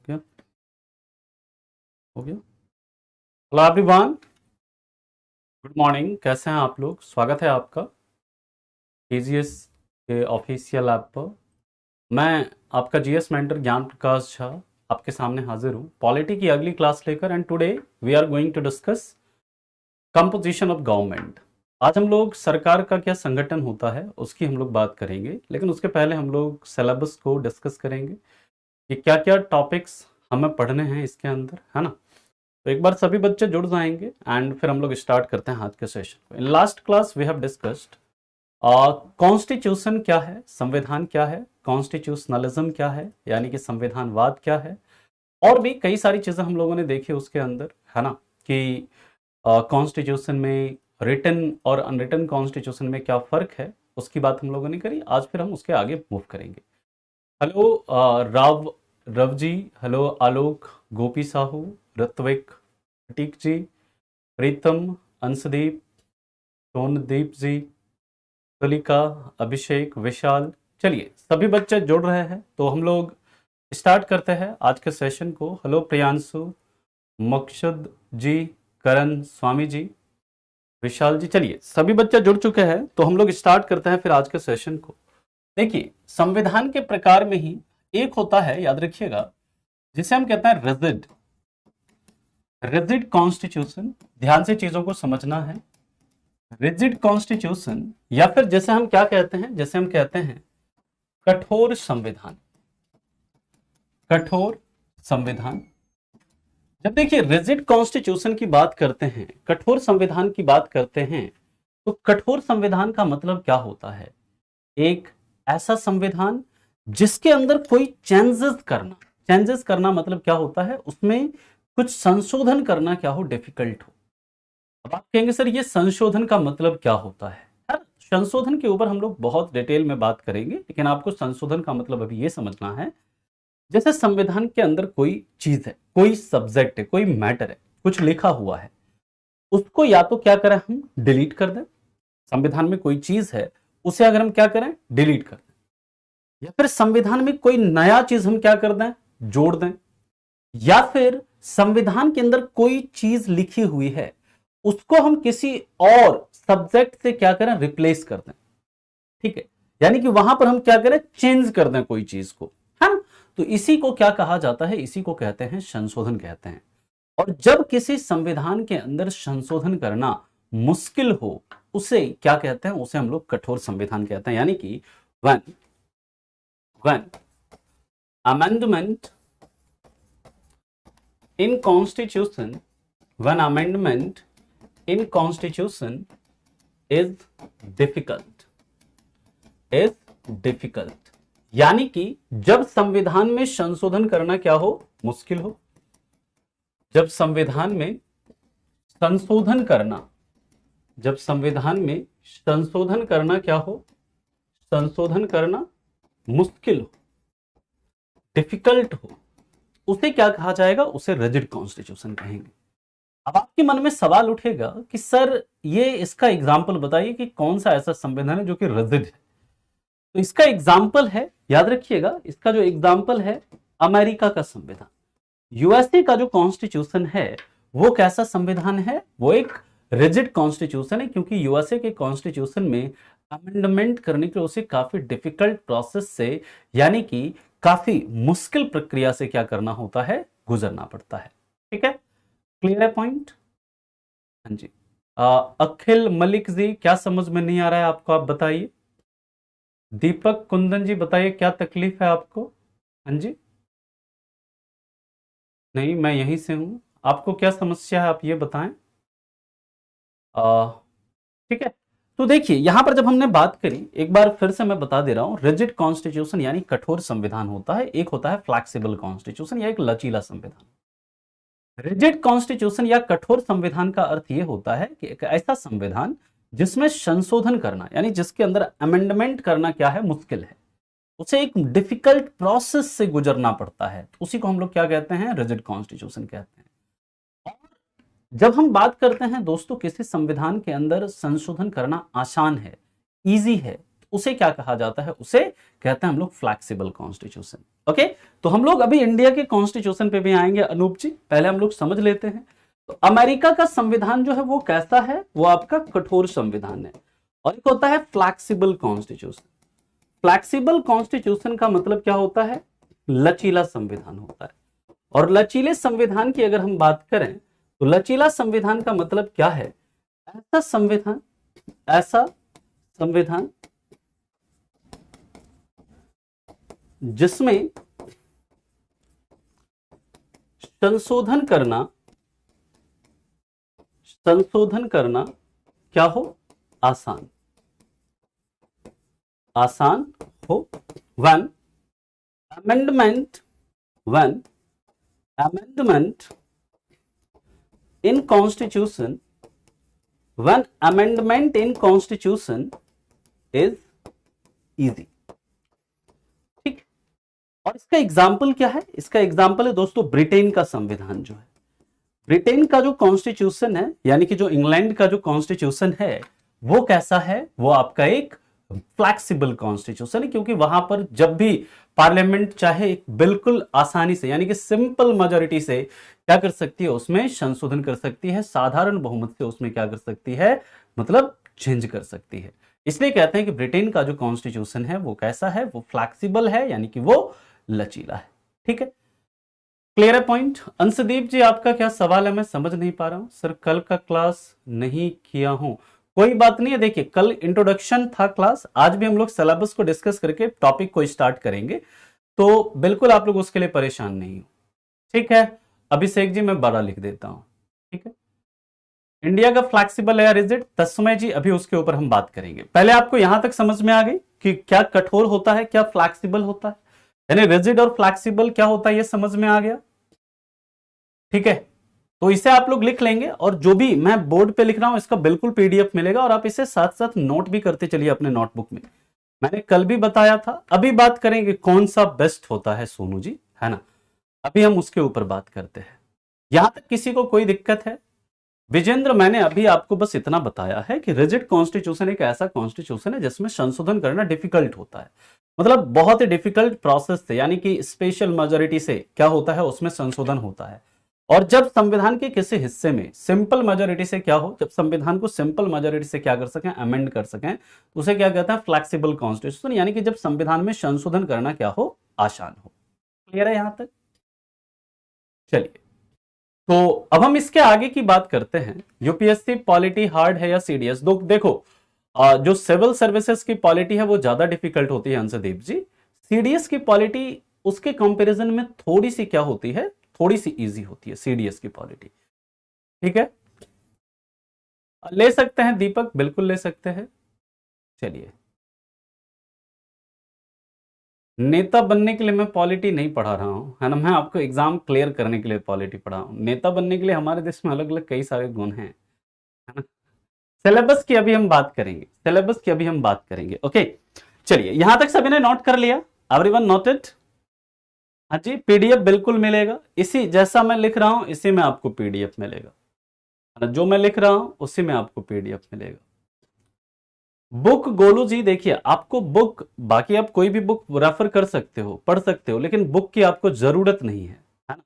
क्या हो गया? Hello everyone, good morning. कैसे हैं आप लोग? स्वागत है आपका केजीएस के ऑफिशियल ऐप पर। मैं आपका जीएस मेंटर ज्ञान प्रकाश झा आपके सामने हाजिर हूँ पॉलिटी की अगली क्लास लेकर। And today we are going to discuss composition of government. आज हम लोग सरकार का क्या संगठन होता है उसकी हम लोग बात करेंगे, लेकिन उसके पहले हम लोग सिलेबस को डिस्कस करेंगे कि क्या क्या टॉपिक्स हमें पढ़ने हैं इसके अंदर, है ना। तो एक बार सभी बच्चे जुड़ जाएंगे एंड फिर हम लोग स्टार्ट करते हैं आज के सेशन को। In last class we have discussed constitution क्या है, संविधान क्या है, कॉन्स्टिट्यूशनलिज्म क्या है यानी कि संविधानवाद क्या है, और भी कई सारी चीजें हम लोगों ने देखी उसके अंदर, है ना, कि कॉन्स्टिट्यूशन में रिटन और अनरिटन कॉन्स्टिट्यूशन में क्या फर्क है उसकी बात हम लोगों ने करी। आज फिर हम उसके आगे मूव करेंगे। हेलो राव रव जी, हेलो आलोक, गोपी साहू, ऋत्विक, प्रतीक जी, प्रीतम, अंशदीप, सोनदीप जी, तुलिका, अभिषेक, विशाल। चलिए सभी बच्चे जुड़ रहे हैं तो हम लोग स्टार्ट करते हैं आज के सेशन को। हेलो प्रियांशु, मकसद जी, करण, स्वामी जी, विशाल जी। चलिए सभी बच्चे जुड़ चुके हैं तो हम लोग स्टार्ट करते हैं फिर आज के सेशन को। देखिए, संविधान के प्रकार में ही एक होता है, याद रखिएगा, जिसे हम कहते हैं रिजिड रिजिड कॉन्स्टिट्यूशन। ध्यान से चीजों को समझना है। रिजिड कॉन्स्टिट्यूशन या फिर जैसे हम क्या कहते हैं, जैसे हम कहते हैं कठोर संविधान। कठोर संविधान। जब देखिए रिजिड कॉन्स्टिट्यूशन की बात करते हैं, कठोर संविधान की बात करते हैं, तो कठोर संविधान का मतलब क्या होता है? एक ऐसा संविधान जिसके अंदर कोई चेंजेस करना मतलब क्या होता है, उसमें कुछ संशोधन करना क्या हो, डिफिकल्ट हो। अब आप कहेंगे सर ये संशोधन का मतलब क्या होता है? यार संशोधन के ऊपर हम लोग बहुत डिटेल में बात करेंगे, लेकिन आपको संशोधन का मतलब अभी ये समझना है, जैसे संविधान के अंदर कोई चीज है, कोई सब्जेक्ट है, कोई मैटर है, कुछ लिखा हुआ है, उसको या तो क्या करें हम, डिलीट कर दें। संविधान में कोई चीज है उसे अगर हम क्या करें, डिलीट कर दें, या फिर संविधान में कोई नया चीज हम क्या कर दें, जोड़ दें, या फिर संविधान के अंदर कोई चीज लिखी हुई है उसको हम किसी और सब्जेक्ट से क्या करें, रिप्लेस कर दें। ठीक है, यानी कि वहां पर हम क्या करें, चेंज कर दें कोई चीज को, है ना। तो इसी को क्या कहा जाता है, इसी को कहते हैं संशोधन कहते हैं। और जब किसी संविधान के अंदर संशोधन करना मुश्किल हो उसे क्या कहते हैं, उसे हम लोग कठोर संविधान कहते हैं। यानी कि when amendment in constitution when amendment in constitution is difficult यानी कि जब संविधान में संशोधन करना क्या हो, मुश्किल हो। जब संविधान में संशोधन करना जब संविधान में संशोधन करना क्या हो, संशोधन करना मुश्किल हो, डिफिकल्ट हो, उसे क्या कहा जाएगा, उसे रिजिड कॉन्स्टिट्यूशन कहेंगे। अब आपके मन में सवाल उठेगा कि सर ये इसका एग्जाम्पल बताइए कि कौन सा ऐसा संविधान है जो कि रिजिड है। तो इसका एग्जाम्पल है, याद रखिएगा, इसका जो एग्जाम्पल है अमेरिका का संविधान। यूएसए का जो कॉन्स्टिट्यूशन है वो कैसा संविधान है, वो एक रिजिड कॉन्स्टिट्यूशन है, क्योंकि यूएसए के कॉन्स्टिट्यूशन में अमेंडमेंट करने के लिए उसे काफी डिफिकल्ट प्रोसेस से, यानी कि काफी मुश्किल प्रक्रिया से क्या करना होता है, गुजरना पड़ता है। ठीक है, क्लियर है पॉइंट? हाँ जी। अखिल मलिक जी, क्या समझ में नहीं आ रहा है आपको, आप बताइए। दीपक कुंदन जी बताइए, क्या तकलीफ है आपको? हाँ जी। नहीं, मैं यहीं से हूं, आपको क्या समस्या है आप ये बताएं। ठीक है, तो देखिए यहां पर जब हमने बात करी, एक बार फिर से मैं बता दे रहा हूं, रिजिड कॉन्स्टिट्यूशन यानी कठोर संविधान होता है, एक होता है फ्लैक्सिबल कॉन्स्टिट्यूशन या एक लचीला संविधान। रिजिड कॉन्स्टिट्यूशन या कठोर संविधान का अर्थ यह होता है कि एक ऐसा संविधान जिसमें संशोधन करना, यानी जिसके अंदर अमेंडमेंट करना क्या है, मुश्किल है, उसे एक डिफिकल्ट प्रोसेस से गुजरना पड़ता है, उसी को हम लोग क्या कहते हैं, रिजिड कॉन्स्टिट्यूशन कहते हैं। जब हम बात करते हैं दोस्तों किसी संविधान के अंदर संशोधन करना आसान है, इजी है, उसे क्या कहा जाता है, उसे कहते हैं हम लोग फ्लैक्सिबल कॉन्स्टिट्यूशन। ओके, तो हम लोग अभी इंडिया के कॉन्स्टिट्यूशन पे भी आएंगे अनूप जी, पहले हम लोग समझ लेते हैं। तो अमेरिका का संविधान जो है वो कैसा है, वो आपका कठोर संविधान है, और एक होता है फ्लैक्सिबल कॉन्स्टिट्यूशन। फ्लैक्सिबल कॉन्स्टिट्यूशन का मतलब क्या होता है, लचीला संविधान होता है। और लचीले संविधान की अगर हम बात करें तो लचीला संविधान का मतलब क्या है, ऐसा संविधान जिसमें संशोधन करना क्या हो, आसान हो। when amendment in constitution is easy। ठीक, और इसका एग्जाम्पल क्या है, इसका एग्जाम्पल है दोस्तों ब्रिटेन का संविधान जो है। ब्रिटेन का जो कॉन्स्टिट्यूशन है, यानी कि जो इंग्लैंड का जो कॉन्स्टिट्यूशन है, वो कैसा है, वो आपका एक फ्लैक्सिबल कॉन्स्टिट्यूशन है, क्योंकि वहां पर जब भी पार्लियामेंट चाहे एक बिल्कुल आसानी से, यानी कि सिंपल मेजॉरिटी से क्या कर सकती है, उसमें संशोधन कर सकती है, साधारण बहुमत से उसमें क्या कर सकती है, मतलब चेंज कर सकती है। इसलिए कहते हैं कि ब्रिटेन का जो कॉन्स्टिट्यूशन है वो कैसा है, वो फ्लैक्सिबल है, यानी कि वो लचीला है। ठीक है, क्लियर है पॉइंट। अंशदीप जी आपका क्या सवाल है, मैं समझ नहीं पा रहा हूं सर, कल का क्लास नहीं किया हूं। कोई बात नहीं है, देखिए कल इंट्रोडक्शन था क्लास, आज भी हम लोग सिलेबस को डिस्कस करके टॉपिक को स्टार्ट करेंगे, तो बिल्कुल आप लोग उसके लिए परेशान नहीं हो। ठीक है, अभिषेक जी मैं बड़ा लिख देता हूं। ठीक है, इंडिया का फ्लैक्सिबल है या रिजिड, तस्मय जी अभी उसके ऊपर हम बात करेंगे। पहले आपको यहां तक समझ में आ गई कि क्या कठोर होता है, क्या फ्लैक्सिबल होता है, यानी रिजिड और फ्लैक्सिबल क्या होता है, ये समझ में आ गया। ठीक है, तो इसे आप लोग लिख लेंगे, और जो भी मैं बोर्ड पे लिख रहा हूं इसका बिल्कुल पीडीएफ मिलेगा, और आप इसे साथ साथ नोट भी करते चलिए अपने नोटबुक में। मैंने कल भी बताया था, अभी बात करेंगे कौन सा बेस्ट होता है सोनू जी, है ना, अभी हम उसके ऊपर बात करते हैं। यहां तक किसी को कोई दिक्कत है? विजेंद्र, मैंने अभी आपको बस इतना बताया है कि रिजिड कॉन्स्टिट्यूशन एक ऐसा कॉन्स्टिट्यूशन है जिसमें संशोधन करना डिफिकल्ट होता है, मतलब बहुत ही डिफिकल्ट प्रोसेस से, यानी कि स्पेशल मेजॉरिटी से क्या होता है, उसमें संशोधन होता है। और जब संविधान के किसी हिस्से में सिंपल मेजॉरिटी से क्या हो, जब संविधान को सिंपल मेजॉरिटी से क्या कर सकें, अमेंड कर सकें, उसे क्या कहते हैं, फ्लैक्सिबल कॉन्स्टिट्यूशन, यानी कि जब संविधान में संशोधन करना क्या हो, आसान हो। क्लियर है यहां तक? चलिए, तो अब हम इसके आगे की बात करते हैं। यूपीएससी पॉलिटी हार्ड है या सीडीएस? देखो, जो सिविल सर्विसेज की पॉलिटी है वो ज्यादा डिफिकल्ट होती है अंशदीप जी। सीडीएस की पॉलिटी उसके कंपैरिजन में थोड़ी सी क्या होती है, थोड़ी सी इजी होती है सीडीएस की पॉलिटी। ठीक है, ले सकते हैं दीपक, बिल्कुल ले सकते हैं। चलिए, नेता बनने के लिए मैं पॉलिटी नहीं पढ़ा रहा हूं, है ना, मैं आपको एग्जाम क्लियर करने के लिए पॉलिटी पढ़ा हूं। नेता बनने के लिए हमारे देश में अलग अलग कई सारे गुण हैं, है ना। सिलेबस की अभी हम बात करेंगे, सिलेबस की अभी हम बात करेंगे। ओके, चलिए, यहां तक सभी ने नोट कर लिया? Everyone noted? हाँ जी, पीडीएफ बिल्कुल मिलेगा, इसी जैसा मैं लिख रहा हूं इसी में आपको पीडीएफ मिलेगा, है ना, जो मैं लिख रहा हूं उसी में आपको पीडीएफ मिलेगा। बुक गोलू जी, देखिए आपको बुक, बाकी आप कोई भी बुक रेफर कर सकते हो, पढ़ सकते हो, लेकिन बुक की आपको जरूरत नहीं है ना,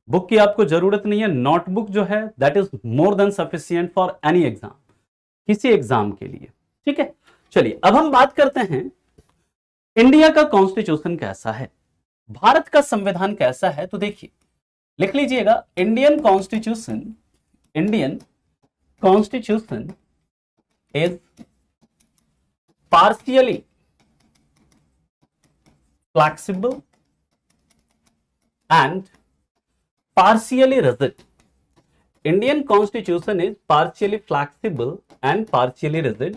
बुक की आपको जरूरत नहीं है। नोटबुक जो है that is more than sufficient for any exam, किसी एग्जाम के लिए। ठीक है, चलिए अब हम बात करते हैं इंडिया का कॉन्स्टिट्यूशन कैसा है, भारत का संविधान कैसा है। तो देखिए, लिख लीजिएगा, Indian constitution is partially flexible and partially rigid। Indian constitution is partially flexible and partially rigid,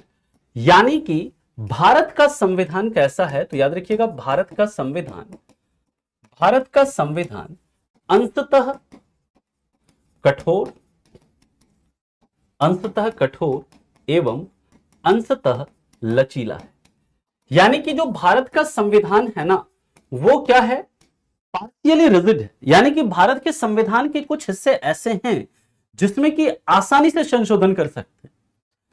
यानी कि भारत का संविधान कैसा है, तो याद रखिएगा भारत का संविधान अंशतः कठोर एवं अंशतः लचीला है। यानी कि जो भारत का संविधान है ना, वो क्या है, पार्शियली रिजिड है, यानी कि भारत के संविधान के कुछ हिस्से ऐसे हैं जिसमें कि आसानी से संशोधन कर सकते हैं,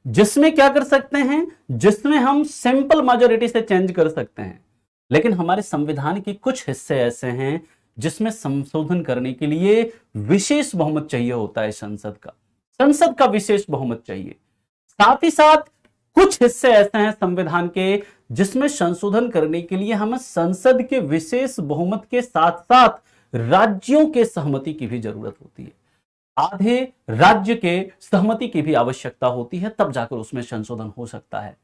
जिसमें क्या कर सकते हैं, जिसमें हम सिंपल मेजॉरिटी से चेंज कर सकते हैं। लेकिन हमारे संविधान के कुछ हिस्से ऐसे हैं जिसमें संशोधन करने के लिए विशेष बहुमत चाहिए होता है, संसद का विशेष बहुमत चाहिए। साथ ही साथ कुछ हिस्से ऐसे हैं संविधान के जिसमें संशोधन करने के लिए हमें संसद के विशेष बहुमत के साथ साथ राज्यों के सहमति की भी जरूरत होती है। आधे राज्य के सहमति की भी आवश्यकता होती है, तब जाकर उसमें संशोधन हो सकता है।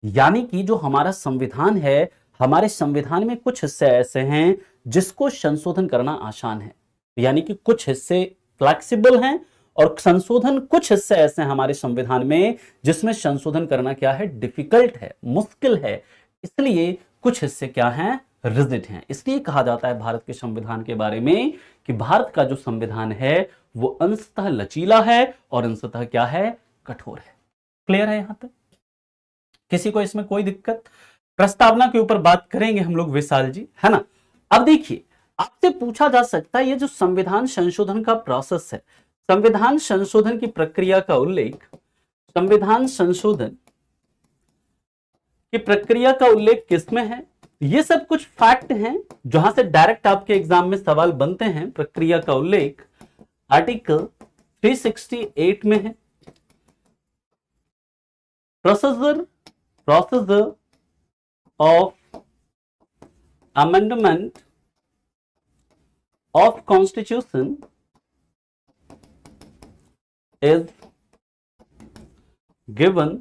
यानी कि जो हमारा संविधान है, हमारे संविधान में कुछ हिस्से ऐसे हैं जिसको संशोधन करना आसान है, यानी कि कुछ हिस्से फ्लेक्सिबल हैं और संशोधन कुछ हिस्से ऐसे हैं हमारे संविधान में जिसमें संशोधन करना क्या है, डिफिकल्ट है, मुश्किल है। इसलिए कुछ हिस्से क्या हैं, रिजिड हैं। इसलिए कहा जाता है भारत के संविधान के बारे में कि भारत का जो संविधान है वो अंशतः लचीला है और अंशतः क्या है, कठोर है। क्लियर है यहां तक? किसी को इसमें कोई दिक्कत? प्रस्तावना के ऊपर बात करेंगे हम लोग विशाल जी, है ना। अब देखिए, आपसे पूछा जा सकता है ये जो संविधान संशोधन का प्रोसेस है, संविधान संशोधन की प्रक्रिया का उल्लेख, संविधान संशोधन की प्रक्रिया का उल्लेख किसमें है? ये सब कुछ फैक्ट हैं जहां से डायरेक्ट आपके एग्जाम में सवाल बनते हैं। प्रक्रिया का उल्लेख आर्टिकल 368 में है। Procedure of amendment of constitution is given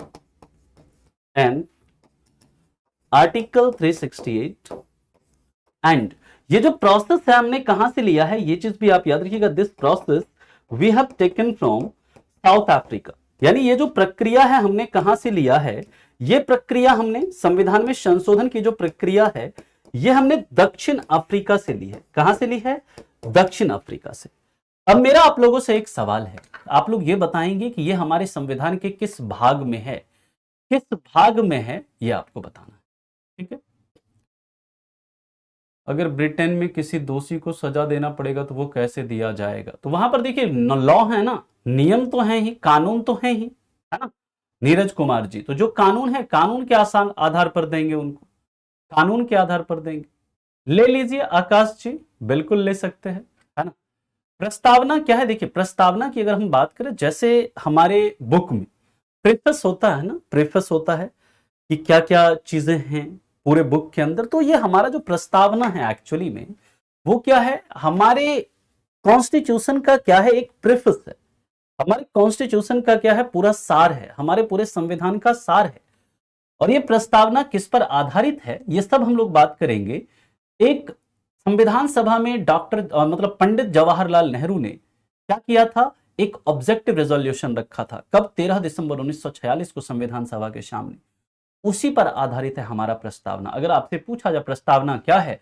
in article 368 and ये जो प्रोसेस है हमने कहां से लिया है, ये चीज भी आप याद रखिएगा। This process we have taken from South Africa, यानी ये जो प्रक्रिया है हमने कहां से लिया है, ये प्रक्रिया हमने संविधान में संशोधन की जो प्रक्रिया है ये हमने दक्षिण अफ्रीका से ली है। कहां से ली है? दक्षिण अफ्रीका से। अब मेरा आप लोगों से एक सवाल है, आप लोग ये बताएंगे कि ये हमारे संविधान के किस भाग में है, किस भाग में है, ये आपको बताना है, ठीक है। अगर ब्रिटेन में किसी दोषी को सजा देना पड़ेगा तो वो कैसे दिया जाएगा? तो वहां पर देखिए लॉ है ना, नियम तो है ही, कानून तो है ही, है ना नीरज कुमार जी। तो जो कानून है, कानून के आसान आधार पर देंगे उनको, कानून के आधार पर देंगे। ले लीजिए आकाश जी, बिल्कुल ले सकते हैं, है ना। प्रस्तावना क्या है? देखिए प्रस्तावना की अगर हम बात करें, जैसे हमारे बुक में प्रेफस होता है ना, प्रेफस होता है कि क्या क्या चीजें हैं पूरे बुक के अंदर, तो ये हमारा जो प्रस्तावना है एक्चुअली में वो क्या है, हमारे कॉन्स्टिट्यूशन का क्या है, एक प्रेफस है। हमारे कॉन्स्टिट्यूशन का क्या है, पूरा सार है, हमारे पूरे संविधान का सार है। और ये प्रस्तावना किस पर आधारित है, ये सब हम लोग बात करेंगे। एक संविधान सभा में डॉक्टर मतलब पंडित जवाहरलाल नेहरू ने क्या किया था, एक ऑब्जेक्टिव रेजोल्यूशन रखा था। कब? 13 दिसंबर 1946 को संविधान सभा के सामने। उसी पर आधारित है हमारा प्रस्तावना। अगर आपसे पूछा जाए प्रस्तावना क्या है,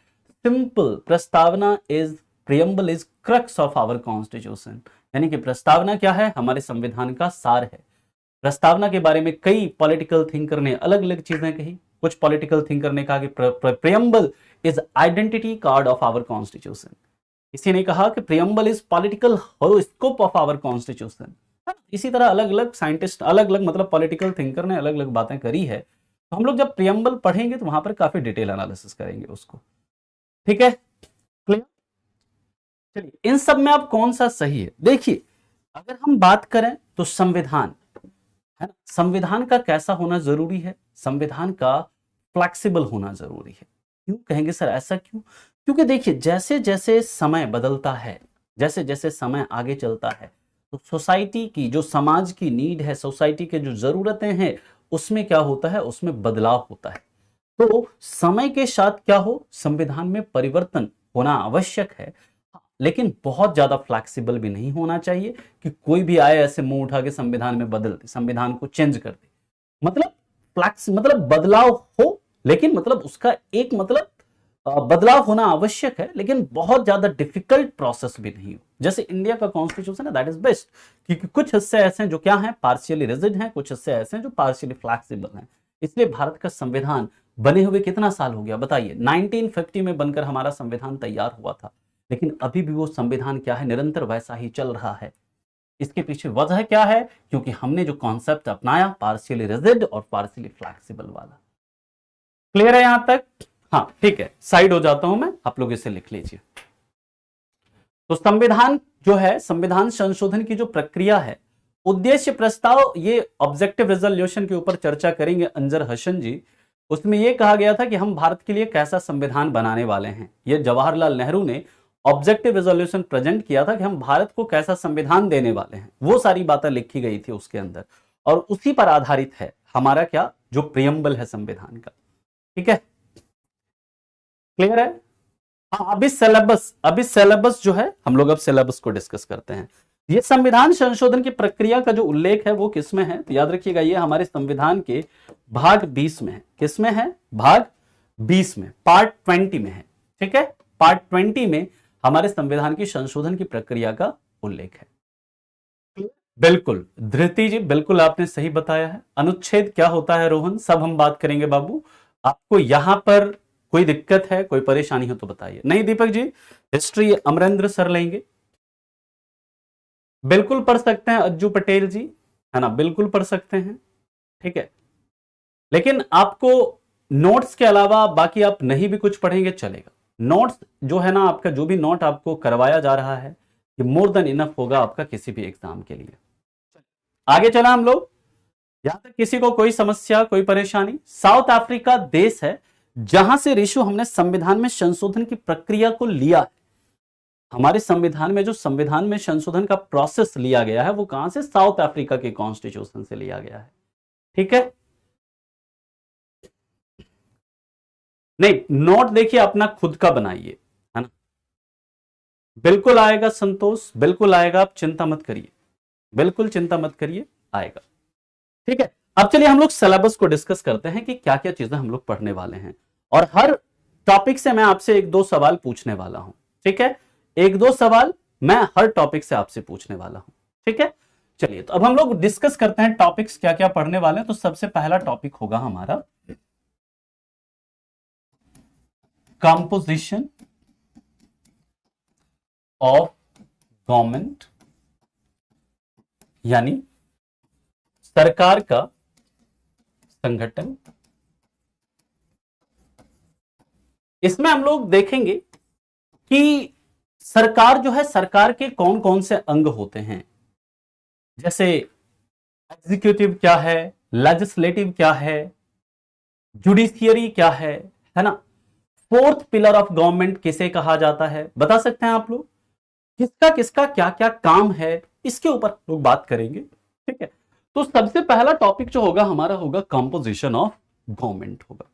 सिंपल, प्रस्तावना is preamble is crux of our constitution, यानी कि प्रस्तावना क्या है, हमारे संविधान का सार है। प्रस्तावना के बारे में कई पॉलिटिकल थिंकर ने अलग अलग चीजें कही। कुछ पॉलिटिकल थिंकर ने कहा कि preamble is identity card of our constitution, किसी ने कहा कि preamble is political horoscope of our constitution. इसी तरह अलग अलग साइंटिस्ट, अलग अलग मतलब पॉलिटिकल थिंकर ने अलग अलग बातें करी है। तो हम लोग जब प्रियम्बल पढ़ेंगे तो वहां पर काफी डिटेल एनालिसिस करेंगे उसको, ठीक है, क्लियर। चलिए इन सब में अब कौन सा सही है? देखिए अगर हम बात करें तो संविधान है ना, संविधान का कैसा होना जरूरी है, संविधान का फ्लेक्सिबल होना जरूरी है। क्यों कहेंगे सर ऐसा क्यों? क्योंकि देखिए जैसे जैसे समय बदलता है, जैसे जैसे समय आगे चलता है, तो सोसाइटी की जो समाज की नीड है, सोसाइटी के जो जरूरतें हैं, उसमें क्या होता है, उसमें बदलाव होता है। तो समय के साथ क्या हो, संविधान में परिवर्तन होना आवश्यक है, लेकिन बहुत ज्यादा फ्लेक्सिबल भी नहीं होना चाहिए कि कोई भी आए ऐसे मुंह उठा के संविधान में बदल दे, संविधान को चेंज कर दे। मतलब फ्लैक्स मतलब बदलाव हो, लेकिन मतलब उसका एक मतलब बदलाव होना आवश्यक है, लेकिन बहुत ज्यादा डिफिकल्ट प्रोसेस भी नहीं हो। जैसे इंडिया का कॉन्स्टिट्यूशन है, दैट इज बेस्ट, क्योंकि कुछ हिस्से ऐसे हैं जो क्या हैं, पार्शियली रिजिड हैं, कुछ हिस्से ऐसे हैं जो पार्शियली फ्लेक्सिबल हैं। इसलिए भारत का संविधान बने हुए कितना साल हो गया बताइए? 1950 में बनकर हमारा संविधान तैयार हुआ था, लेकिन अभी भी वो संविधान क्या है, निरंतर वैसा ही चल रहा है। इसके पीछे वजह क्या है? क्योंकि हमने जो कॉन्सेप्ट अपनाया पार्शियली रिजिड और पार्शियली फ्लेक्सिबल वाला। क्लियर है यहां तक? हाँ ठीक है, साइड हो जाता हूं मैं, आप लोग इसे लिख लीजिए। तो संविधान जो है, संविधान संशोधन की जो प्रक्रिया है, उद्देश्य प्रस्ताव, ये ऑब्जेक्टिव रेजोल्यूशन के ऊपर चर्चा करेंगे अंजर हसन जी। उसमें यह कहा गया था कि हम भारत के लिए कैसा संविधान बनाने वाले हैं। यह जवाहरलाल नेहरू ने ऑब्जेक्टिव रेजोल्यूशन प्रेजेंट किया था कि हम भारत को कैसा संविधान देने वाले हैं, वो सारी बातें लिखी गई थी उसके अंदर, और उसी पर आधारित है हमारा क्या, जो प्रियम्बल है संविधान का। ठीक है, क्लियर है? हाँ, अभी सिलेबस जो है, हम लोग अब सिलेबस को डिस्कस करते हैं। ये संविधान संशोधन की प्रक्रिया का जो उल्लेख है वो किसमें है? तो याद रखिएगा, ये हमारे संविधान के भाग 20 में है। किसमें है? भाग 20 में, पार्ट 20 में है। ठीक है, पार्ट 20 में हमारे संविधान की संशोधन की प्रक्रिया का उल्लेख है। बिल्कुल धृति जी, बिल्कुल आपने सही बताया है। अनुच्छेद क्या होता है रोहन, सब हम बात करेंगे बाबू। आपको यहां पर कोई दिक्कत है, कोई परेशानी हो तो बताइए। नहीं दीपक जी, हिस्ट्री अमरेंद्र सर लेंगे। बिल्कुल पढ़ सकते हैं अज्जू पटेल जी, है ना, बिल्कुल पढ़ सकते हैं। ठीक है, लेकिन आपको नोट्स के अलावा बाकी आप नहीं भी कुछ पढ़ेंगे चलेगा। नोट्स जो है ना, आपका जो भी नोट आपको करवाया जा रहा है, ये मोर देन इनफ होगा आपका किसी भी एग्जाम के लिए। आगे चला हम लोग, यहां तक किसी को कोई समस्या, कोई परेशानी? साउथ अफ्रीका देश है जहां से ऋषु हमने संविधान में संशोधन की प्रक्रिया को लिया है। हमारे संविधान में जो संविधान में संशोधन का प्रोसेस लिया गया है वो कहां से? साउथ अफ्रीका के कॉन्स्टिट्यूशन से लिया गया है। ठीक है, नहीं नोट देखिए अपना खुद का बनाइए, है ना। बिल्कुल आएगा संतोष, बिल्कुल आएगा, आप चिंता मत करिए, बिल्कुल चिंता मत करिए, आएगा। ठीक है, अब चलिए हम लोग सिलेबस को डिस्कस करते हैं कि क्या क्या चीजें हम लोग पढ़ने वाले हैं, और हर टॉपिक से मैं आपसे एक दो सवाल पूछने वाला हूं। ठीक है, एक दो सवाल मैं हर टॉपिक से आपसे पूछने वाला हूं। ठीक है, चलिए तो अब हम लोग डिस्कस करते हैं टॉपिक्स क्या क्या पढ़ने वाले हैं। तो सबसे पहला टॉपिक होगा हमारा कंपोजिशन ऑफ गवर्नमेंट, यानी सरकार का संगठन। इसमें हम लोग देखेंगे कि सरकार जो है, सरकार के कौन कौन से अंग होते हैं, जैसे एग्जीक्यूटिव क्या है, लेजिस्लेटिव क्या है, जुडिशियरी क्या है ना। फोर्थ पिलर ऑफ गवर्नमेंट किसे कहा जाता है, बता सकते हैं आप लोग? किसका किसका क्या क्या काम है, इसके ऊपर लोग बात करेंगे। ठीक है, तो सबसे पहला टॉपिक जो होगा हमारा होगा कंपोजिशन ऑफ गवर्नमेंट होगा।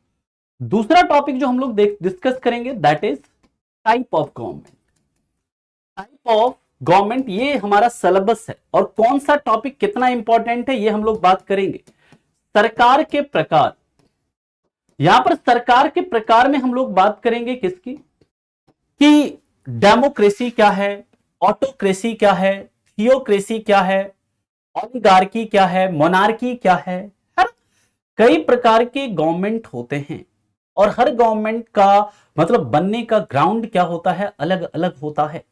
दूसरा टॉपिक जो हम लोग डिस्कस करेंगे that is type of government. Type of government ये हमारा सिलेबस है, और कौन सा टॉपिक कितना इंपॉर्टेंट है ये हम लोग बात करेंगे। सरकार के प्रकार, यहां पर सरकार के प्रकार में हम लोग बात करेंगे किसकी, कि डेमोक्रेसी क्या है, ऑटोक्रेसी क्या है, थियोक्रेसी क्या है, ओलिगार्की क्या है, मोनार्की क्या है ना? कई प्रकार के गवर्नमेंट होते हैं, और हर गवर्नमेंट का मतलब बनने का ग्राउंड क्या होता है, अलग अलग होता है।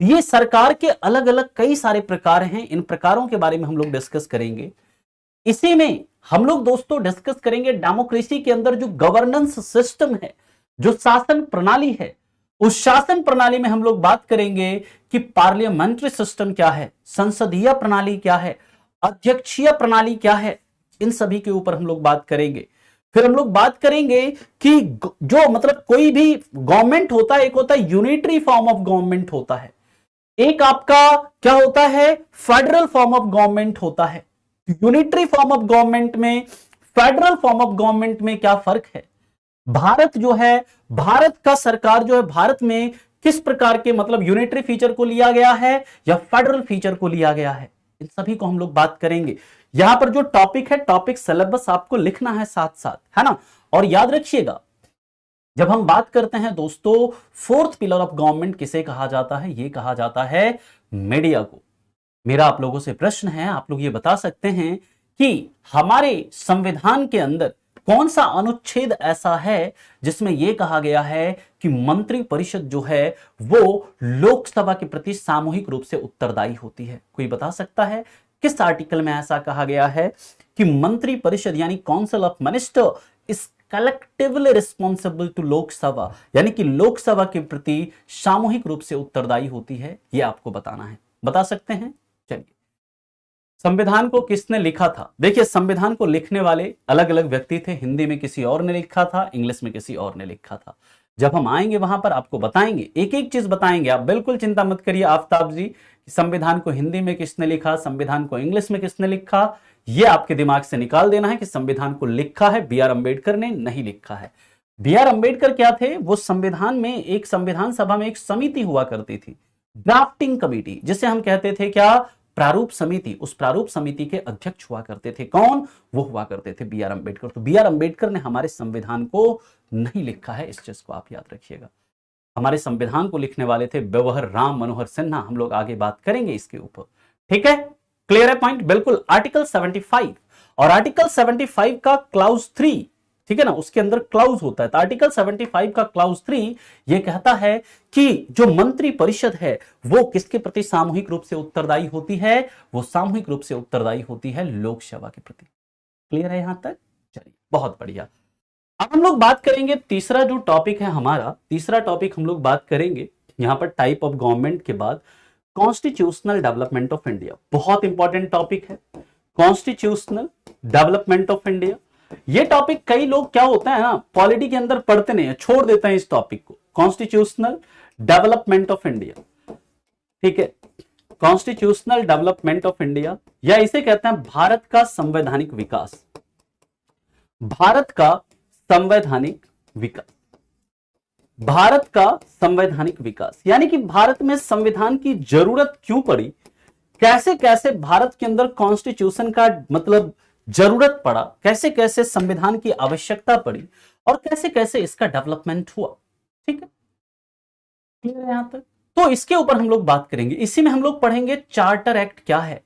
ये सरकार के अलग अलग कई सारे प्रकार हैं, इन प्रकारों के बारे में हम लोग डिस्कस करेंगे। इसी में हम लोग दोस्तों डिस्कस करेंगे डेमोक्रेसी के अंदर जो गवर्नेंस सिस्टम है, जो शासन प्रणाली है, उस शासन प्रणाली में हम लोग बात करेंगे कि पार्लियामेंट्री सिस्टम क्या है, संसदीय प्रणाली क्या है, अध्यक्षीय प्रणाली क्या है, इन सभी के ऊपर हम लोग बात करेंगे। फिर हम लोग बात करेंगे कि जो मतलब कोई भी गवर्नमेंट होता है, एक होता है यूनिटरी फॉर्म ऑफ गवर्नमेंट होता है, एक आपका क्या होता है, फेडरल फॉर्म ऑफ गवर्नमेंट होता है। यूनिटरी फॉर्म ऑफ गवर्नमेंट में, फेडरल फॉर्म ऑफ गवर्नमेंट में क्या फर्क है, भारत जो है, भारत का सरकार जो है, भारत में किस प्रकार के मतलब यूनिटरी फीचर को लिया गया है या फेडरल फीचर को लिया गया है, इन सभी को हम लोग बात करेंगे। यहां पर जो टॉपिक है, टॉपिक सिलेबस आपको लिखना है साथ साथ, है ना। और याद रखिएगा, जब हम बात करते हैं दोस्तों फोर्थ पिलर ऑफ गवर्नमेंट किसे कहा जाता है, यह कहा जाता है मीडिया को। मेरा आप लोगों से प्रश्न है, आप लोग ये बता सकते हैं कि हमारे संविधान के अंदर कौन सा अनुच्छेद ऐसा है जिसमें यह कहा गया है कि मंत्री परिषद जो है वो लोकसभा के प्रति सामूहिक रूप से उत्तरदायी होती है? कोई बता सकता है किस आर्टिकल में ऐसा कहा गया है कि मंत्री परिषद यानी council of minister is collectively responsible to Lok Sabha, यानी कि लोकसभा के प्रति सामूहिक रूप से उत्तरदायी होती है? यह आपको बताना है। बता सकते हैं? चलिए, संविधान को किसने लिखा था? देखिए, संविधान को लिखने वाले अलग अलग व्यक्ति थे। हिंदी में किसी और ने लिखा था, इंग्लिश में किसी और ने लिखा था। जब हम आएंगे वहां पर आपको बताएंगे, एक एक चीज बताएंगे। आप बिल्कुल चिंता मत करिए आफ्ताब जी, संविधान को हिंदी में किसने लिखा, संविधान को इंग्लिश में किसने लिखा, यह आपके दिमाग से निकाल देना है कि संविधान को लिखा है बी आर अंबेडकर ने, नहीं लिखा है। बी आर अंबेडकर क्या थे? वो संविधान में एक संविधान सभा में एक समिति हुआ करती थी, ड्राफ्टिंग कमेटी, जिसे हम कहते थे क्या? प्रारूप समिति। उस प्रारूप समिति के अध्यक्ष हुआ करते थे कौन? वो हुआ करते थे बी आर अंबेडकर। तो बी आर अंबेडकर ने हमारे संविधान को नहीं लिखा है, इस चीज को आप याद रखिएगा। हमारे संविधान को लिखने वाले थे व्यवहार राम मनोहर सिन्हा। हम लोग आगे बात करेंगे इसके ऊपर, ठीक है? क्लियर है पॉइंट? बिल्कुल। आर्टिकल 75 और आर्टिकल 75 का क्लाउज 3, ठीक है ना, उसके अंदर क्लाउज होता है। तो आर्टिकल 75 का क्लाउज 3 यह कहता है कि जो मंत्री परिषद है वो किसके प्रति सामूहिक रूप से उत्तरदायी होती है? वो सामूहिक रूप से उत्तरदायी होती है लोकसभा के प्रति। क्लियर है यहां तक? चलिए, बहुत बढ़िया। अब हम लोग बात करेंगे तीसरा जो टॉपिक है हमारा, तीसरा टॉपिक हम लोग बात करेंगे यहां पर टाइप ऑफ गवर्नमेंट के बाद कॉन्स्टिट्यूशनल डेवलपमेंट ऑफ इंडिया। बहुत इंपॉर्टेंट टॉपिक है कॉन्स्टिट्यूशनल डेवलपमेंट ऑफ इंडिया। ये टॉपिक कई लोग क्या होता है ना, पॉलिटी के अंदर पढ़ते नहीं है, छोड़ देते हैं इस टॉपिक को। कॉन्स्टिट्यूशनल डेवलपमेंट ऑफ इंडिया, ठीक है, कॉन्स्टिट्यूशनल डेवलपमेंट ऑफ इंडिया, या इसे कहते हैं भारत का संवैधानिक विकास। भारत का संवैधानिक विकास, भारत का संवैधानिक विकास, यानी कि भारत में संविधान की जरूरत क्यों पड़ी, कैसे कैसे भारत के अंदर कॉन्स्टिट्यूशन का मतलब जरूरत पड़ा, कैसे कैसे संविधान की आवश्यकता पड़ी और कैसे कैसे इसका डेवलपमेंट हुआ। ठीक है, क्लियर है यहां तक? तो इसके ऊपर हम लोग बात करेंगे। इसी में हम लोग पढ़ेंगे चार्टर एक्ट क्या है,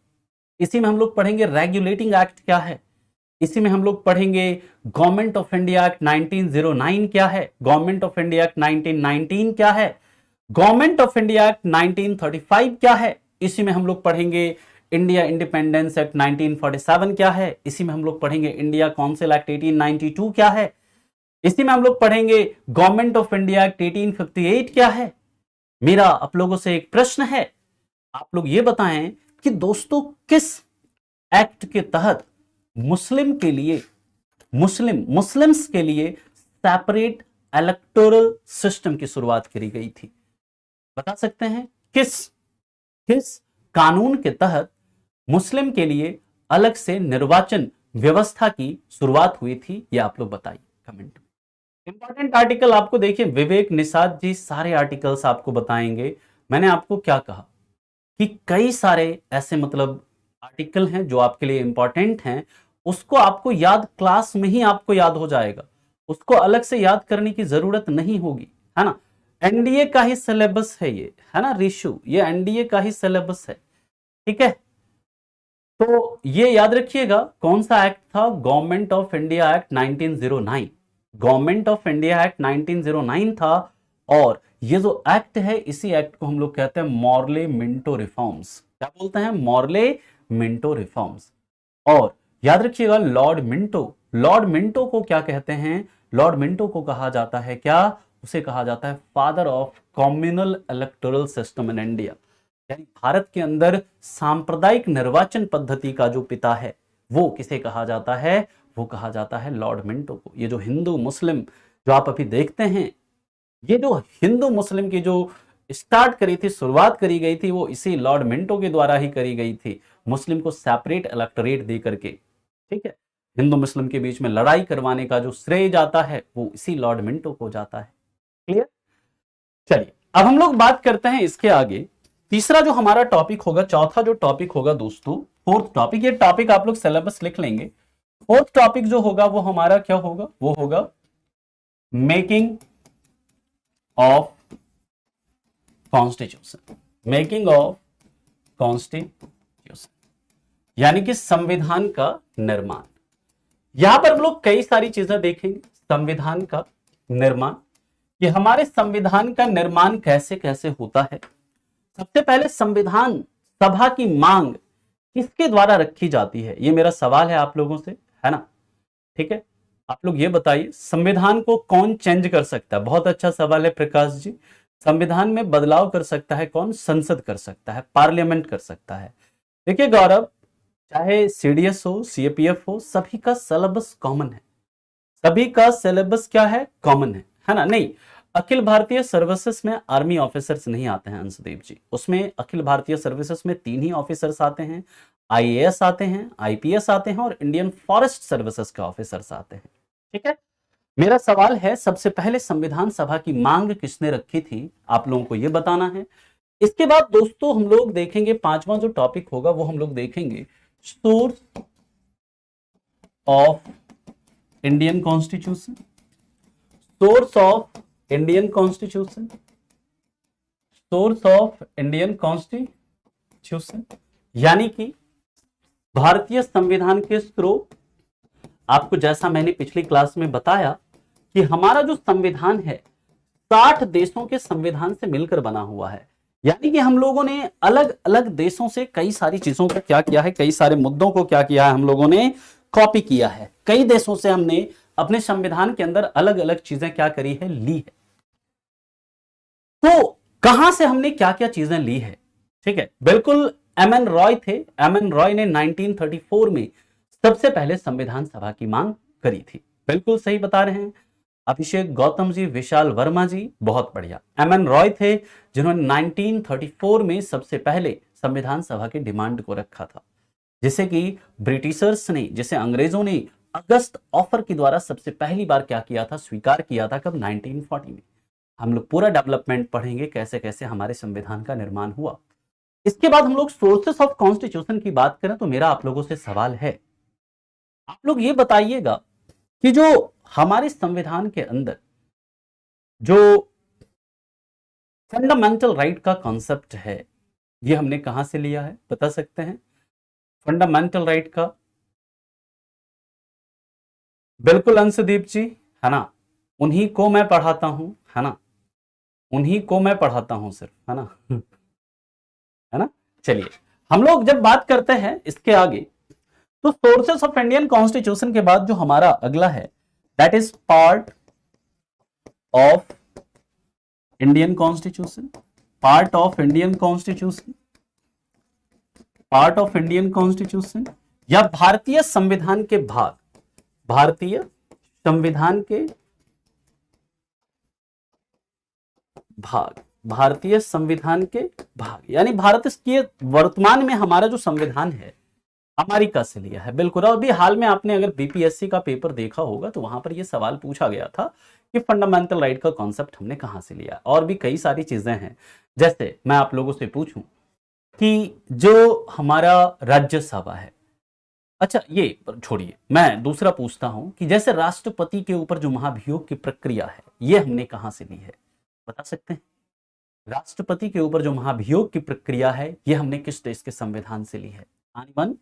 इसी में हम लोग पढ़ेंगे रेगुलेटिंग एक्ट क्या है, इसी में हम लोग पढ़ेंगे गवर्नमेंट ऑफ इंडिया एक्ट 1909 क्या है, गवर्नमेंट ऑफ इंडिया एक्ट 1919 क्या है, गवर्नमेंट ऑफ इंडिया एक्ट 1935 क्या है, इसी में हम लोग पढ़ेंगे इंडिया इंडिपेंडेंस एक्ट 1947 क्या है, इसी में हम लोग पढ़ेंगे इंडिया काउंसिल एक्ट 1892 क्या है, इसी में हम लोग पढ़ेंगे गवर्नमेंट ऑफ इंडिया एक्ट 1858 क्या है। मेरा आप लोगों से एक प्रश्न है, आप लोग ये बताएं कि दोस्तों किस एक्ट के तहत मुस्लिम के लिए, मुस्लिम्स के लिए सेपरेट इलेक्टोरल सिस्टम की शुरुआत करी गई थी? बता सकते हैं किस कानून के तहत मुस्लिम के लिए अलग से निर्वाचन व्यवस्था की शुरुआत हुई थी? ये आप लोग बताइए कमेंट में। इंपॉर्टेंट आर्टिकल आपको देखिए, विवेक निषाद जी सारे आर्टिकल्स आपको बताएंगे। मैंने आपको क्या कहा कि कई सारे ऐसे मतलब आर्टिकल हैं जो आपके लिए इंपॉर्टेंट हैं, उसको आपको याद क्लास में ही आपको याद हो जाएगा, उसको अलग से याद करने की जरूरत नहीं होगी, है ना। एनडीए का ही सिलेबस है ये, है ना रिशु, ये एनडीए का ही सिलेबस है, ठीक है। तो ये याद रखिएगा कौन सा एक्ट था, government of India act 1909, government of India act 1909 था। और ये जो एक्ट है, इसी एक्ट को हम लोग कहते हैं मॉर्ले मिंटो रिफॉर्म्स। क्या बोलते हैं? Morley Minto reforms. और याद रखिएगा लॉर्ड मिंटो को क्या कहते हैं? लॉर्ड मिंटो को कहा जाता है क्या? उसे कहा जाता है father of communal electoral system in India, यानी भारत के अंदर सांप्रदायिक निर्वाचन पद्धति का जो पिता है वो किसे कहा जाता है? वो कहा जाता है लॉर्ड मिंटो को। ये जो हिंदू मुस्लिम जो आप अभी देखते हैं, ये जो हिंदू मुस्लिम की जो स्टार्ट करी थी, शुरुआत करी गई थी, वो इसी लॉर्ड मिंटो के द्वारा ही करी गई थी, मुस्लिम को सेपरेट इलेक्टोरेट दे करके। ठीक है, हिंदू मुस्लिम के बीच में लड़ाई करवाने का जो श्रेय जाता है वो इसी लॉर्ड मिंटो को जाता है। क्लियर? चलिए अब हम लोग बात करते हैं इसके आगे। तीसरा जो हमारा टॉपिक होगा, चौथा जो टॉपिक होगा दोस्तों, फोर्थ टॉपिक, ये टॉपिक आप लोग सिलेबस लिख लेंगे। फोर्थ टॉपिक जो होगा वो हमारा क्या होगा? वो होगा making of constitution, making of constitution, यानी कि संविधान का निर्माण। यहां पर हम लोग कई सारी चीजें देखेंगे। संविधान का निर्माण, कि हमारे संविधान का निर्माण कैसे कैसे होता है। सबसे पहले संविधान सभा की मांग किसके द्वारा रखी जाती है, ये मेरा सवाल है आप लोगों से, है ना। ठीक है, आप लोग ये बताइए संविधान को कौन चेंज कर सकता है। बहुत अच्छा सवाल है प्रकाश जी। संविधान में बदलाव कर सकता है कौन, संसद कर सकता है, पार्लियामेंट कर सकता है। देखिए गौरव, चाहे सीडीएस हो, सीएपीएफ हो, सभी का सिलेबस कॉमन है। सभी का सिलेबस क्या है, कॉमन है ना। नहीं, अखिल भारतीय सर्विसेज में आर्मी ऑफिसर्स नहीं आते हैं अंशदेव जी। उसमें अखिल भारतीय सर्विसेज में 3 ही ऑफिसर्स आते हैं, आईएएस आते हैं, आईपीएस आते हैं और इंडियन फॉरेस्ट सर्विसेज के ऑफिसर्स आते हैं। ठीक है, मेरा सवाल है सबसे पहले संविधान सभा की मांग किसने रखी थी, आप लोगों को यह बताना है। इसके बाद दोस्तों हम लोग देखेंगे 5वां जो टॉपिक होगा वो हम लोग देखेंगे source of Indian constitution. Source of Indian constitution, source of Indian constitution, यानी कि भारतीय संविधान के स्रोत। आपको जैसा मैंने पिछली क्लास में बताया कि हमारा जो संविधान है 60 देशों के संविधान से मिलकर बना हुआ है। यानी कि हम लोगों ने अलग अलग देशों से कई सारी चीजों को क्या किया है, कई सारे मुद्दों को क्या किया है, हम लोगों ने कॉपी किया है। कई देशों से हमने अपने संविधान के अंदर अलग अलग चीजें क्या करी है, ली है। तो कहां से हमने क्या क्या चीजें ली है, ठीक है, बिल्कुल एमएन रॉय थे। एमएन रॉय ने 1934 में सबसे पहले संविधान सभा की मांग करी थी। बिल्कुल सही बता रहे हैं अभिषेक गौतम जी, विशाल वर्मा जी, बहुत बढ़िया। एमएन रॉय थे जिन्होंने 1934 में सबसे पहले संविधान सभा की डिमांड को रखा था, जिसे कि ब्रिटिशर्स ने, जिसे अंग्रेजों ने अगस्त ऑफर के द्वारा सबसे पहली बार क्या किया था, स्वीकार किया था। कब, 1940 में। हम लोग पूरा डेवलपमेंट पढ़ेंगे कैसे कैसे हमारे संविधान का निर्माण हुआ। इसके बाद हम लोग सोर्सेस ऑफ कॉन्स्टिट्यूशन की बात करें तो मेरा आप लोगों से सवाल है, आप लोग ये बताइएगा कि जो हमारे संविधान के अंदर जो फंडामेंटल राइट का कॉन्सेप्ट है ये हमने कहां से लिया है, बता सकते हैं। फंडामेंटल राइट का, बिल्कुल अंशदीप जी, है ना, उन्हीं को मैं पढ़ाता हूं, है ना, उन्हीं को मैं पढ़ाता हूं सिर्फ, है ना है ना। चलिए हम लोग जब बात करते हैं इसके आगे, तो सोर्सेस ऑफ इंडियन कॉन्स्टिट्यूशन के बाद जो हमारा अगला है that is part of Indian constitution. Part of Indian constitution, part of Indian constitution या भारतीय संविधान के भाग, भारतीय संविधान के भाग, भारतीय संविधान के भाग, यानी भारत के वर्तमान में हमारा जो संविधान है अमेरिका से लिया है। बिल्कुल, और अभी हाल में आपने अगर बीपीएससी का पेपर देखा होगा तो वहां पर यह सवाल पूछा गया था कि फंडामेंटल राइट का कॉन्सेप्ट हमने कहां से लिया। और भी कई सारी चीजें हैं, जैसे मैं आप लोगों से पूछूं कि जो हमारा राज्यसभा है, अच्छा ये छोड़िए, मैं दूसरा पूछता हूं कि जैसे राष्ट्रपति के ऊपर जो महाभियोग की प्रक्रिया है ये हमने कहां से ली है, बता सकते हैं। राष्ट्रपति के ऊपर जो महाभियोग की प्रक्रिया है ये हमने किस देश के संविधान से ली है, आनिवन।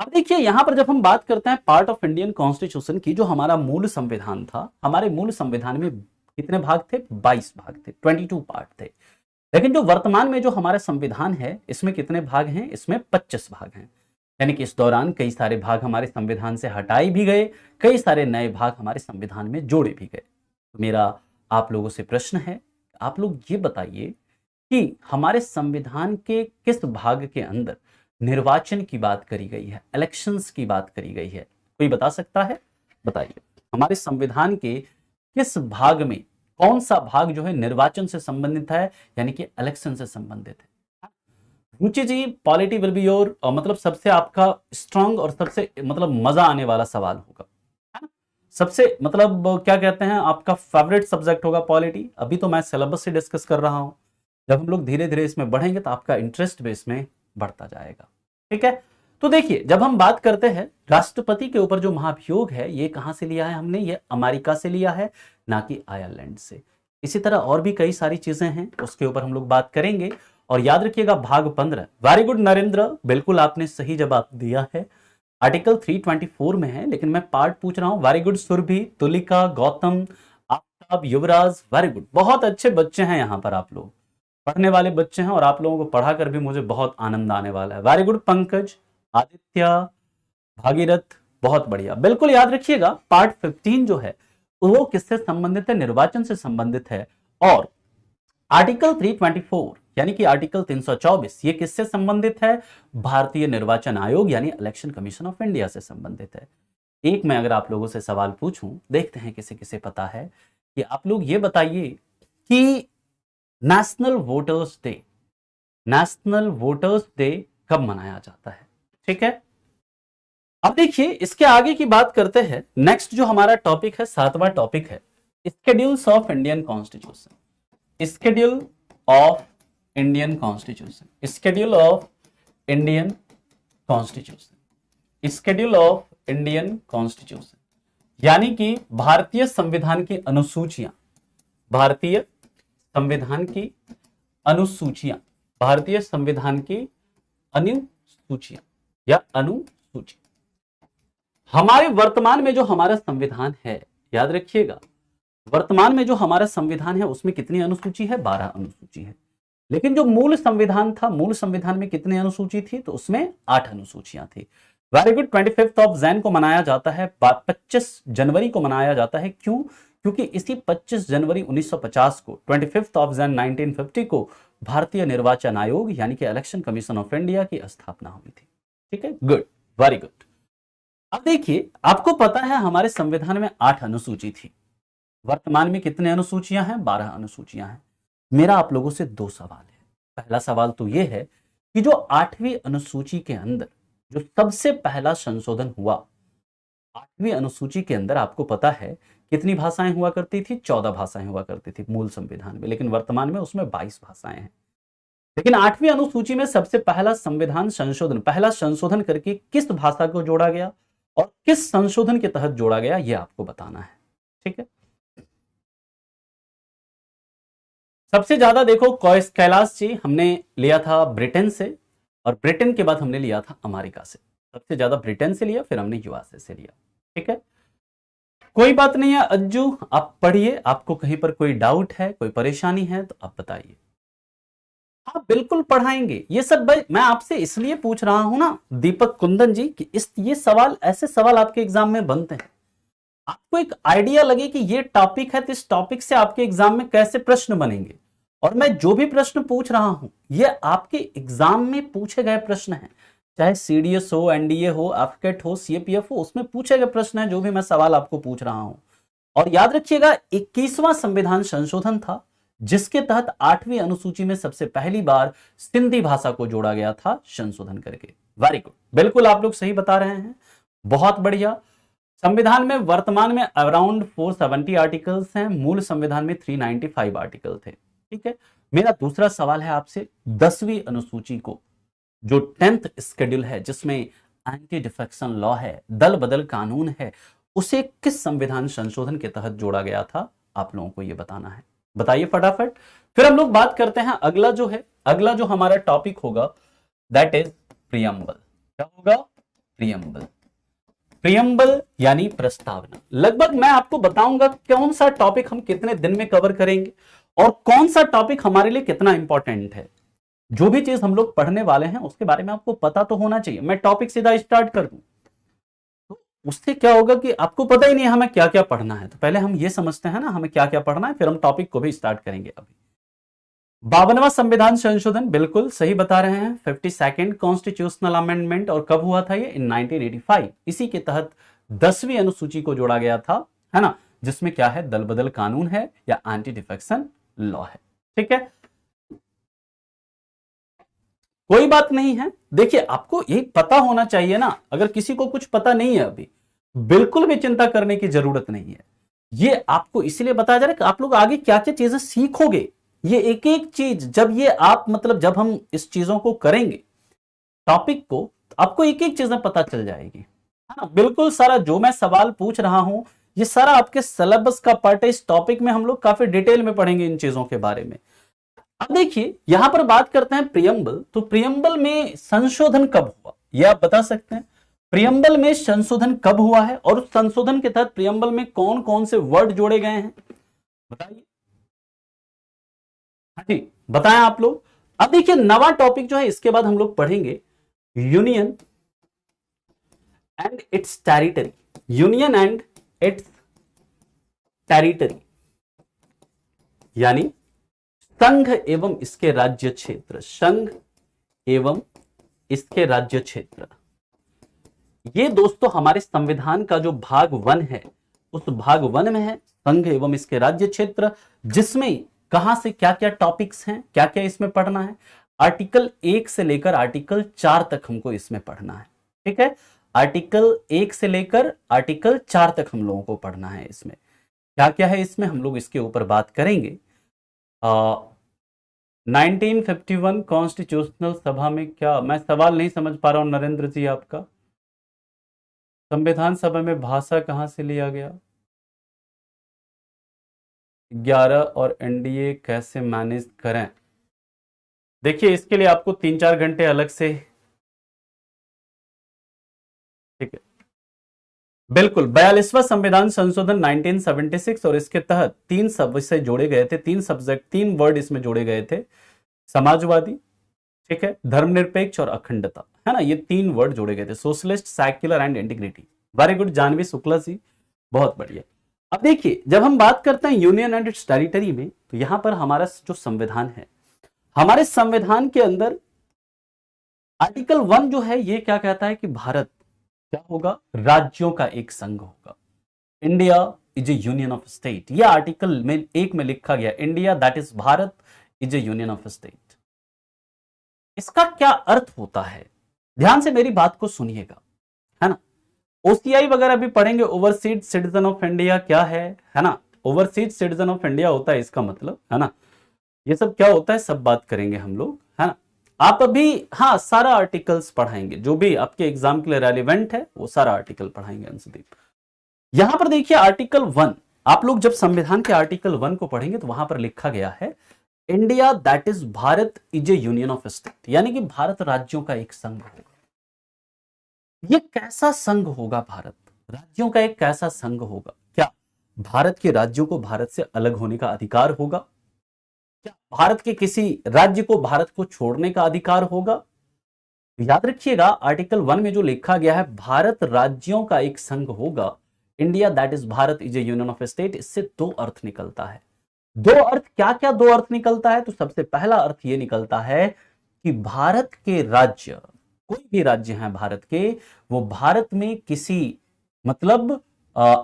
अब देखिए यहां पर जब हम बात करते हैं पार्ट ऑफ इंडियन कॉन्स्टिट्यूशन की, जो हमारा मूल संविधान था, हमारे मूल संविधान में कितने भाग थे, 22 भाग थे, 22 पार्ट थे। लेकिन जो वर्तमान में जो हमारा संविधान है इसमें कितने भाग हैं, इसमें 25 भाग हैं। यानी कि इस दौरान कई सारे भाग हमारे संविधान से हटाए भी गए, कई सारे नए भाग हमारे संविधान में जोड़े भी गए। तो मेरा आप लोगों से प्रश्न है, आप लोग ये बताइए कि हमारे संविधान के किस भाग के अंदर निर्वाचन की बात करी गई है, इलेक्शंस की बात करी गई है, कोई बता सकता है, बताइए। हमारे संविधान के किस भाग में, कौन सा भाग जो है निर्वाचन से संबंधित है, यानी कि इलेक्शन से संबंधित है। रुचि जी, पॉलिटी विल बी योर मतलब सबसे आपका स्ट्रांग और सबसे मतलब मजा आने वाला सवाल होगा, है ना। सबसे मतलब क्या कहते हैं, आपका फेवरेट सब्जेक्ट होगा पॉलिटी। अभी तो मैं सिलेबस से डिस्कस कर रहा हूं, जब हम लोग धीरे धीरे इसमें बढ़ेंगे तो आपका इंटरेस्ट भी इसमें बढ़ता जाएगा, ठीक है। तो देखिए जब हम बात करते हैं राष्ट्रपति के ऊपर जो महाभियोग है ये कहां से लिया है हमने, ये अमेरिका से लिया है, ना कि आयरलैंड से। इसी तरह और भी कई सारी चीजें हैं उसके ऊपर हम लोग बात करेंगे। और याद रखिएगा भाग 15, वेरी गुड नरेंद्र, बिल्कुल आपने सही जवाब दिया है। आर्टिकल 324 में है, लेकिन मैं पार्ट पूछ रहा हूं। वेरी गुड सुरभि, तुलिका, गौतम, आफ्ताब, युवराज, वेरी गुड। बहुत अच्छे बच्चे हैं यहाँ पर, आप लोग पढ़ने वाले बच्चे हैं और आप लोगों को पढ़ाकर भी मुझे बहुत आनंद आने वाला है। वेरी गुड पंकज, आदित्य, भागीरथ, बहुत बढ़िया। बिल्कुल याद रखिएगा, पार्ट 15 जो है वो किससे संबंधित है? निर्वाचन से संबंधित है। और आर्टिकल 324 यानी कि आर्टिकल 324 ये किससे संबंधित है? भारतीय निर्वाचन आयोग यानी इलेक्शन कमीशन ऑफ इंडिया से संबंधित है। एक मैं अगर आप लोगों से सवाल पूछूं, देखते हैं किसे किसे पता है, कि आप लोग ये बताइए कि नेशनल वोटर्स डे कब मनाया जाता है? ठीक है, अब देखिए इसके आगे की बात करते हैं। नेक्स्ट जो हमारा टॉपिक है, 7वां टॉपिक है schedules of Indian constitution. Schedule of Indian constitution, schedule of Indian constitution, schedule of Indian constitution यानी कि भारतीय संविधान की अनुसूचियां, भारतीय संविधान की अनुसूचियां, भारतीय संविधान की अनुसूचियां या अनुसूची। हमारे वर्तमान में जो हमारा संविधान है, याद रखिएगा, वर्तमान में जो हमारा संविधान है उसमें कितनी अनुसूची है? 12 अनुसूची है। लेकिन जो मूल संविधान था, मूल संविधान में कितनी अनुसूची थी? तो उसमें 8 अनुसूचियां थी। Very good. 25 ऑफ जैन को मनाया जाता है, 25 जनवरी को मनाया जाता है। क्यों? क्योंकि इसी 25 जनवरी 1950 को, 25 ऑफ जैन 1950 को भारतीय निर्वाचन आयोग यानी कि इलेक्शन कमीशन ऑफ इंडिया की स्थापना हुई थी। ठीक है, गुड, वेरी गुड। अब देखिए, आपको पता है हमारे संविधान में 8 अनुसूची थी, वर्तमान में कितने अनुसूचियां हैं? 12 अनुसूचियां हैं। मेरा आप लोगों से 2 सवाल है। पहला सवाल तो यह है कि जो 8वीं अनुसूची के अंदर जो सबसे पहला संशोधन हुआ, 8वीं अनुसूची के अंदर आपको पता है कितनी भाषाएं हुआ करती थी? 14 भाषाएं हुआ करती थी मूल संविधान में, लेकिन वर्तमान में उसमें 22 भाषाएं हैं। लेकिन 8वीं अनुसूची में सबसे पहला संविधान संशोधन, पहला संशोधन करके किस भाषा को जोड़ा गया और किस संशोधन के तहत जोड़ा गया, यह आपको बताना है। ठीक है, सबसे ज्यादा देखो कैलाश जी हमने लिया था ब्रिटेन से, और ब्रिटेन के बाद हमने लिया था अमेरिका से। सबसे ज्यादा ब्रिटेन से लिया, फिर हमने यूएसए से लिया। ठीक है, कोई बात नहीं है अज्जू, आप पढ़िए। आपको कहीं पर कोई डाउट है, कोई परेशानी है तो आप बताइए। हाँ बिल्कुल पढ़ाएंगे ये सब। भाई मैं आपसे इसलिए पूछ रहा हूं ना दीपक कुंदन जी कि ये सवाल, ऐसे सवाल आपके एग्जाम में बनते हैं, आपको एक आइडिया लगे कि ये टॉपिक है तो इस टॉपिक से आपके एग्जाम में कैसे प्रश्न बनेंगे। और मैं जो भी प्रश्न पूछ रहा हूं ये आपके एग्जाम में पूछे गए प्रश्न हैं, चाहे सीडीएस हो, एनडीए हो, एफकेट हो, सीएपीएफ हो, उसमें पूछे गए प्रश्न है जो भी मैं सवाल आपको पूछ रहा हूं। और याद रखिएगा 21वां संविधान संशोधन था जिसके तहत 8वीं अनुसूची में सबसे पहली बार सिंधी भाषा को जोड़ा गया था संशोधन करके। वेरी गुड, बिल्कुल आप लोग सही बता रहे हैं, बहुत बढ़िया। संविधान में वर्तमान में अराउंड 470 आर्टिकल्स हैं, मूल संविधान में 395 आर्टिकल थे। ठीक है, मेरा दूसरा सवाल है आपसे, 10वीं अनुसूची को, जो 10th शेड्यूल है जिसमें एंटी डिफेक्शन लॉ है, दल बदल कानून है, उसे किस संविधान संशोधन के तहत जोड़ा गया था? आप लोगों को यह बताना है, बताइए फटाफट। फिर हम लोग बात करते हैं अगला जो है, अगला जो हमारा टॉपिक होगा दैट इज प्रियम्बल। क्या होगा? प्रियम्बल। प्रियम्बल यानी प्रस्तावना। लगभग मैं आपको बताऊंगा कौन सा टॉपिक हम कितने दिन में कवर करेंगे और कौन सा टॉपिक हमारे लिए कितना इंपॉर्टेंट है। जो भी चीज हम लोग पढ़ने वाले हैं उसके बारे में आपको पता तो होना चाहिए। मैं टॉपिक सीधा स्टार्ट कर दूं तो उससे क्या होगा कि आपको पता ही नहीं है हमें क्या क्या पढ़ना है। तो पहले हम ये समझते हैं ना हमें क्या क्या पढ़ना है, फिर हम टॉपिक को भी स्टार्ट करेंगे। अभी 52वां संविधान संशोधन, बिल्कुल सही बता रहे हैं, 52nd कॉन्स्टिट्यूशनल अमेंडमेंट। और कब हुआ था ये? इन 1985। इसी के तहत 10वीं अनुसूची को जोड़ा गया था, है ना, जिसमें क्या है? दल बदल कानून है या एंटी डिफेक्शन लॉ है। ठीक है, कोई बात नहीं है। देखिए आपको ये पता होना चाहिए ना, अगर किसी को कुछ पता नहीं है अभी, बिल्कुल भी चिंता करने की जरूरत नहीं है। ये आपको इसलिए बताया जा रहा है कि आप लोग आगे क्या क्या चीजें सीखोगे। ये एक एक चीज जब ये आप मतलब जब हम इस चीजों को करेंगे टॉपिक को, तो आपको एक एक चीजें पता चल जाएगी, है ना। बिल्कुल सारा जो मैं सवाल पूछ रहा हूं ये सारा आपके सिलेबस का पार्ट है। इस टॉपिक में हम लोग काफी डिटेल में पढ़ेंगे इन चीजों के बारे में। अब देखिए यहां पर बात करते हैं प्रियम्बल। तो प्रियम्बल में संशोधन कब हुआ ये आप बता सकते हैं? प्रियम्बल में संशोधन कब हुआ है और उस संशोधन के तहत प्रियम्बल में कौन कौन से वर्ड जोड़े गए हैं, बताइए। हाँ जी, बताएं आप लोग। अब देखिए नवा टॉपिक जो है इसके बाद हम लोग पढ़ेंगे union and it's territory. Union and it's territory यानी संघ एवं इसके राज्य क्षेत्र, संघ एवं इसके राज्य क्षेत्र। ये दोस्तों हमारे संविधान का जो भाग 1 है उस भाग 1 में है संघ एवं इसके राज्य क्षेत्र, जिसमें कहां से क्या क्या टॉपिक्स हैं, क्या क्या इसमें पढ़ना है। आर्टिकल 1 से लेकर आर्टिकल 4 तक हमको इसमें पढ़ना है, ठीक है। आर्टिकल 1 से लेकर आर्टिकल 4 तक हम लोगों को पढ़ना है। इसमें क्या क्या है इसमें हम लोग इसके ऊपर बात करेंगे। 1951 कॉन्स्टिट्यूशनल सभा में क्या, मैं सवाल नहीं समझ पा रहा हूं नरेंद्र जी आपका। संविधान सभा में भाषा कहां से लिया गया, 11 और एनडीए कैसे मैनेज करें। देखिए इसके लिए आपको 3-4 घंटे अलग से, ठीक है। बिल्कुल 42वां संविधान संशोधन 1976 और इसके तहत 3 शब्द से जोड़े गए थे, 3 सब्जेक्ट 3 वर्ड इसमें जोड़े गए थे, समाजवादी, ठीक है, धर्मनिरपेक्ष और अखंडता, है ना। ये 3 वर्ड जोड़े गए थे, socialist, secular and integrity. Very good Janvi Shukla ji, बहुत बढ़िया। अब देखिए जब हम बात करते हैं यूनियन एंड इट्स टेरिटरी में, तो यहां पर हमारा जो संविधान है, हमारे संविधान के अंदर आर्टिकल 1 जो है ये क्या कहता है कि भारत क्या होगा, राज्यों का एक संघ होगा। India is A union of state, यह आर्टिकल में 1 में लिखा गया, India that is Bharat is A union of state. इसका क्या अर्थ होता है, ध्यान से मेरी बात को सुनिएगा, है ना। ओसीआई वगैरह भी पढ़ेंगे, ओवरसीज सिटीजन ऑफ इंडिया क्या है ना। ओवरसीज सिटीजन ऑफ इंडिया होता है इसका मतलब, है ना। ये सब क्या होता है सब बात करेंगे हम लोग, है ना। आप अभी हाँ सारा आर्टिकल्स पढ़ाएंगे, जो भी आपके एग्जाम के लिए रेलिवेंट है वो सारा आर्टिकल पढ़ाएंगे अंशदीप। यहां पर देखिए आर्टिकल 1, आप लोग जब संविधान के आर्टिकल 1 को पढ़ेंगे तो वहां पर लिखा गया है India that is Bharat is A union of state, यानी कि भारत राज्यों का एक संघ होगा। ये कैसा संघ होगा, भारत राज्यों का एक कैसा संघ होगा। क्या भारत के राज्यों को भारत से अलग होने का अधिकार होगा, क्या भारत के किसी राज्य को भारत को छोड़ने का अधिकार होगा। याद रखिएगा आर्टिकल 1 में जो लिखा गया है भारत राज्यों का एक संघ होगा, India that is Bharat is A union of state, इससे 2 अर्थ निकलता है। 2 अर्थ क्या क्या 2 अर्थ निकलता है, तो सबसे पहला अर्थ यह निकलता है कि भारत के राज्य, कोई भी राज्य हैं भारत के, वो भारत में किसी मतलब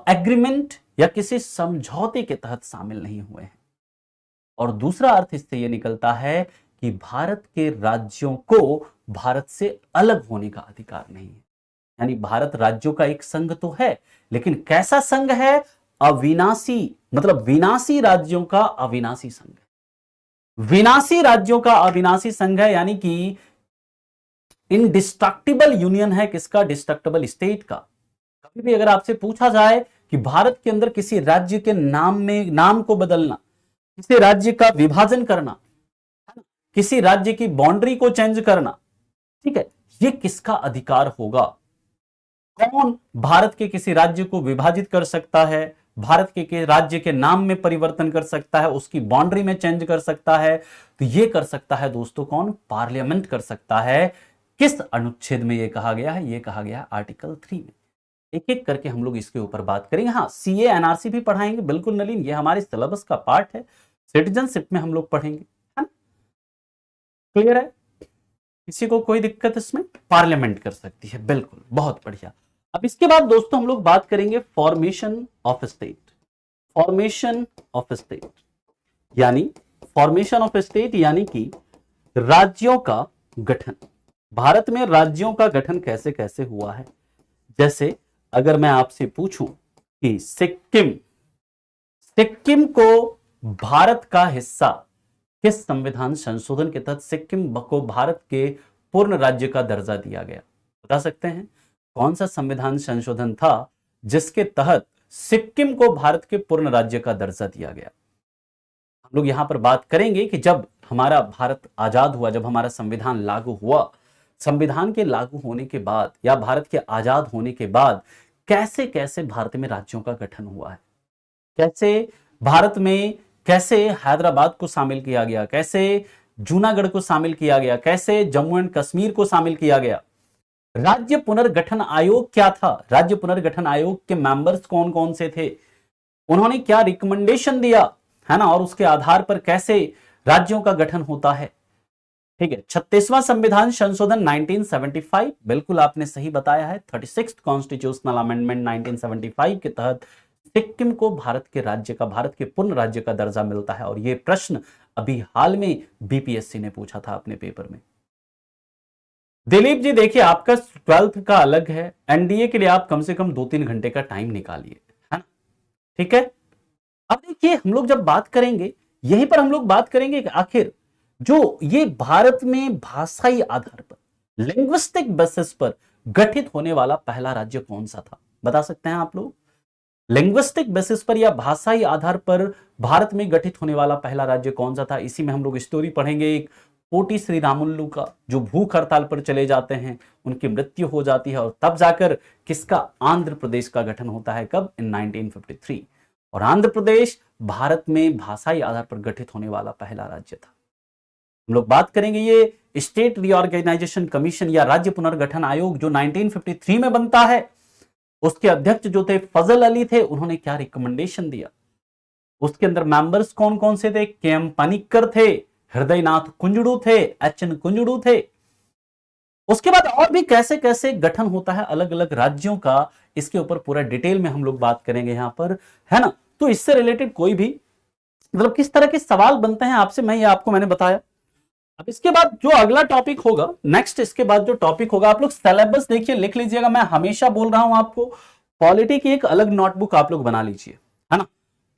एग्रीमेंट या किसी समझौते के तहत शामिल नहीं हुए हैं। और दूसरा अर्थ इससे यह निकलता है कि भारत के राज्यों को भारत से अलग होने का अधिकार नहीं है। यानी भारत राज्यों का एक संघ तो है, लेकिन कैसा संघ है, अविनाशी, मतलब विनाशी राज्यों का अविनाशी संघ है। विनाशी राज्यों का अविनाशी संघ है, यानी कि इनडिस्ट्रक्टिबल यूनियन है किसका, डिस्ट्रक्टिबल स्टेट का। कभी भी अगर आपसे पूछा जाए कि भारत के अंदर किसी राज्य के नाम को बदलना, किसी राज्य का विभाजन करना, किसी राज्य की बाउंड्री को चेंज करना, ठीक है, ये किसका अधिकार होगा। कौन भारत के किसी राज्य को विभाजित कर सकता है, भारत के राज्य के नाम में परिवर्तन कर सकता है, उसकी बाउंड्री में चेंज कर सकता है। तो ये कर सकता है दोस्तों कौन, पार्लियामेंट कर सकता है। किस अनुच्छेद में ये कहा गया है, ये कहा गया है आर्टिकल 3 में। एक एक करके हम लोग इसके ऊपर बात करेंगे। हाँ सीए एनआरसी भी पढ़ाएंगे, बिल्कुल नलिन, ये हमारे सिलेबस का पार्ट है। सिटीजनशिप में हम लोग पढ़ेंगे, है ना, क्लियर है, किसी को कोई दिक्कत इसमें, पार्लियामेंट कर सकती है, बिल्कुल, बहुत बढ़िया। अब इसके बाद दोस्तों हम लोग बात करेंगे formation of state. Formation of state यानी फॉर्मेशन ऑफ स्टेट यानी कि राज्यों का गठन। भारत में राज्यों का गठन कैसे कैसे हुआ है। जैसे अगर मैं आपसे पूछूं कि सिक्किम को भारत का हिस्सा किस संविधान संशोधन के तहत सिक्किम को भारत के पूर्ण राज्य का दर्जा दिया गया, बता सकते हैं कौन सा संविधान संशोधन था जिसके तहत सिक्किम को भारत के पूर्ण राज्य का दर्जा दिया गया। हम लोग यहां पर बात करेंगे कि जब हमारा भारत आजाद हुआ, जब हमारा संविधान लागू हुआ, संविधान के लागू होने के बाद या भारत के आजाद होने के बाद कैसे कैसे भारत में राज्यों का गठन हुआ है, कैसे भारत में कैसे हैदराबाद को शामिल किया गया, कैसे जूनागढ़ को शामिल किया गया, कैसे जम्मू एंड कश्मीर को शामिल किया गया। राज्य पुनर्गठन आयोग क्या था, राज्य पुनर्गठन आयोग के मेंबर्स कौन कौन से थे, उन्होंने क्या रिकमेंडेशन दिया, है ना, और उसके आधार पर कैसे राज्यों का गठन होता है। ठीक है, 36वां संविधान संशोधन 1975, बिल्कुल आपने सही बताया है। 36th कॉन्स्टिट्यूशनल अमेंडमेंट 1975 के तहत सिक्किम को भारत के राज्य का, भारत के पूर्ण राज्य का दर्जा मिलता है। और यह प्रश्न अभी हाल में बीपीएससी ने पूछा था अपने पेपर में। दिलीप जी देखिए, आपका 12th का अलग है, एनडीए के लिए आप कम से कम 2-3 घंटे का टाइम निकालिए, है ना, ठीक है। अब देखिए, हम लोग जब बात करेंगे, यहीं पर हम लोग बात करेंगे कि आखिर जो ये भारत में भाषाई आधार पर, लिंग्विस्टिक बेसिस पर गठित होने वाला पहला राज्य कौन सा था, बता सकते हैं आप लोग? लिंग्विस्टिक बेसिस पर या भाषाई आधार पर भारत में गठित होने वाला पहला राज्य कौन सा था? इसी में हम लोग स्टोरी पढ़ेंगे एक पोटी श्रीरामुलु का, जो भूख हड़ताल पर चले जाते हैं, उनकी मृत्यु हो जाती है और तब जाकर किसका, आंध्र प्रदेश का गठन होता है। कब? इन 1953। और आंध्र प्रदेश भारत में भाषाई आधार पर गठित होने वाला पहला राज्य था। हम लोग बात करेंगे ये स्टेट रीऑर्गेनाइजेशन कमीशन या राज्य पुनर्गठन आयोग जो 1953 में बनता है, उसके अध्यक्ष जो थे फजल अली थे, उन्होंने क्या रिकमेंडेशन दिया, उसके अंदर मेंबर्स कौन कौन से थे? के.एम. पनिक्कर थे, हृदयनाथ कुंजड़ू थे, एच.एन. कुंजड़ू थे। उसके बाद और भी कैसे कैसे गठन होता है अलग अलग राज्यों का, इसके ऊपर पूरा डिटेल में हम लोग बात करेंगे यहां पर, है ना। तो इससे रिलेटेड कोई भी मतलब किस तरह के सवाल बनते हैं आपसे, मैं ये आपको मैंने बताया। अब इसके बाद जो अगला टॉपिक होगा, नेक्स्ट इसके बाद जो टॉपिक होगा, आप लोग सिलेबस देखिए, लिख लीजिएगा। मैं हमेशा बोल रहा हूं आपको, पॉलिटी की एक अलग नोटबुक आप लोग बना लीजिए, है ना,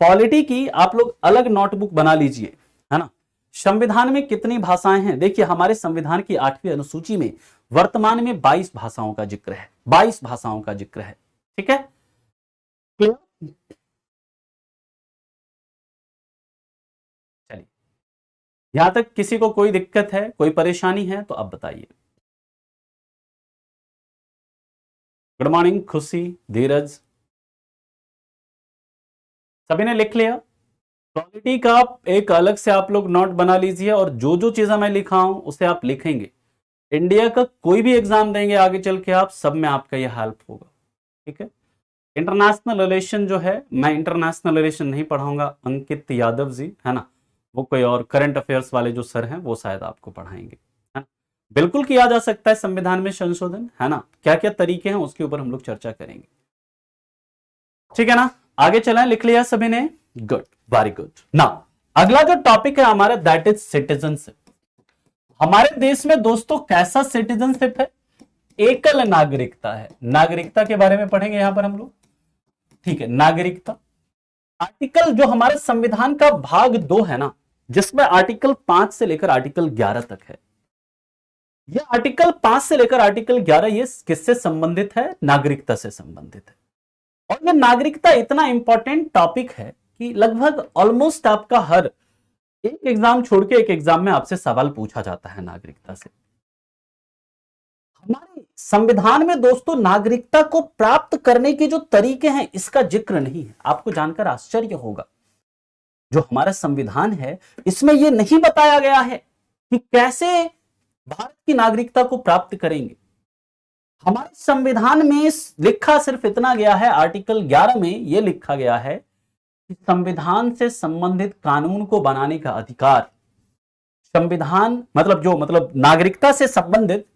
पॉलिटी की आप लोग अलग नोटबुक बना लीजिए, है ना। संविधान में कितनी भाषाएं हैं? देखिए, हमारे संविधान की 8वीं अनुसूची में वर्तमान में 22 भाषाओं का जिक्र है, 22 भाषाओं का जिक्र है, ठीक है, क्लियर? चलिए, यहां तक किसी को कोई दिक्कत है, कोई परेशानी है तो अब बताइए। गुड मॉर्निंग खुशी, धीरज, सभी ने लिख लिया? क्वालिटी का एक अलग से आप लोग नोट बना लीजिए और जो जो चीजें मैं लिखा हूं उसे आप लिखेंगे। इंडिया का कोई भी एग्जाम देंगे आगे चल के आप, सब में आपका यह हेल्प होगा, ठीक है। इंटरनेशनल रिलेशन जो है, मैं इंटरनेशनल रिलेशन नहीं पढ़ाऊंगा, अंकित यादव जी, है ना, वो कोई और करंट अफेयर्स वाले जो सर हैं वो शायद आपको पढ़ाएंगे, है ना। बिल्कुल किया जा सकता है संविधान में संशोधन, है ना, क्या क्या तरीके हैं उसके ऊपर हम लोग चर्चा करेंगे, ठीक है ना। आगे चलें, लिख लिया सभी ने? Good, very good. नाउ अगला जो टॉपिक है हमारा, दैट इज सिटीजनशिप। हमारे देश में दोस्तों कैसा सिटीजनशिप है? एकल नागरिकता है। नागरिकता के बारे में पढ़ेंगे यहां पर हम लोग, ठीक है। नागरिकता आर्टिकल जो हमारे संविधान का भाग 2 है ना, जिसमें आर्टिकल 5 से लेकर आर्टिकल 11 तक है। यह आर्टिकल 5 से लेकर आर्टिकल 11 ये किससे संबंधित है? नागरिकता से संबंधित है। और यह नागरिकता इतना इंपॉर्टेंट टॉपिक है कि लगभग ऑलमोस्ट आपका हर एक एग्जाम छोड़ के एक एग्जाम में आपसे सवाल पूछा जाता है नागरिकता से। हमारे संविधान में दोस्तों नागरिकता को प्राप्त करने के जो तरीके हैं इसका जिक्र नहीं है। आपको जानकर आश्चर्य होगा, जो हमारा संविधान है इसमें यह नहीं बताया गया है कि कैसे भारत की नागरिकता को प्राप्त करेंगे। हमारे संविधान में लिखा सिर्फ इतना गया है, आर्टिकल 11 में यह लिखा गया है कि संविधान से संबंधित कानून को बनाने का अधिकार, संविधान मतलब नागरिकता से संबंधित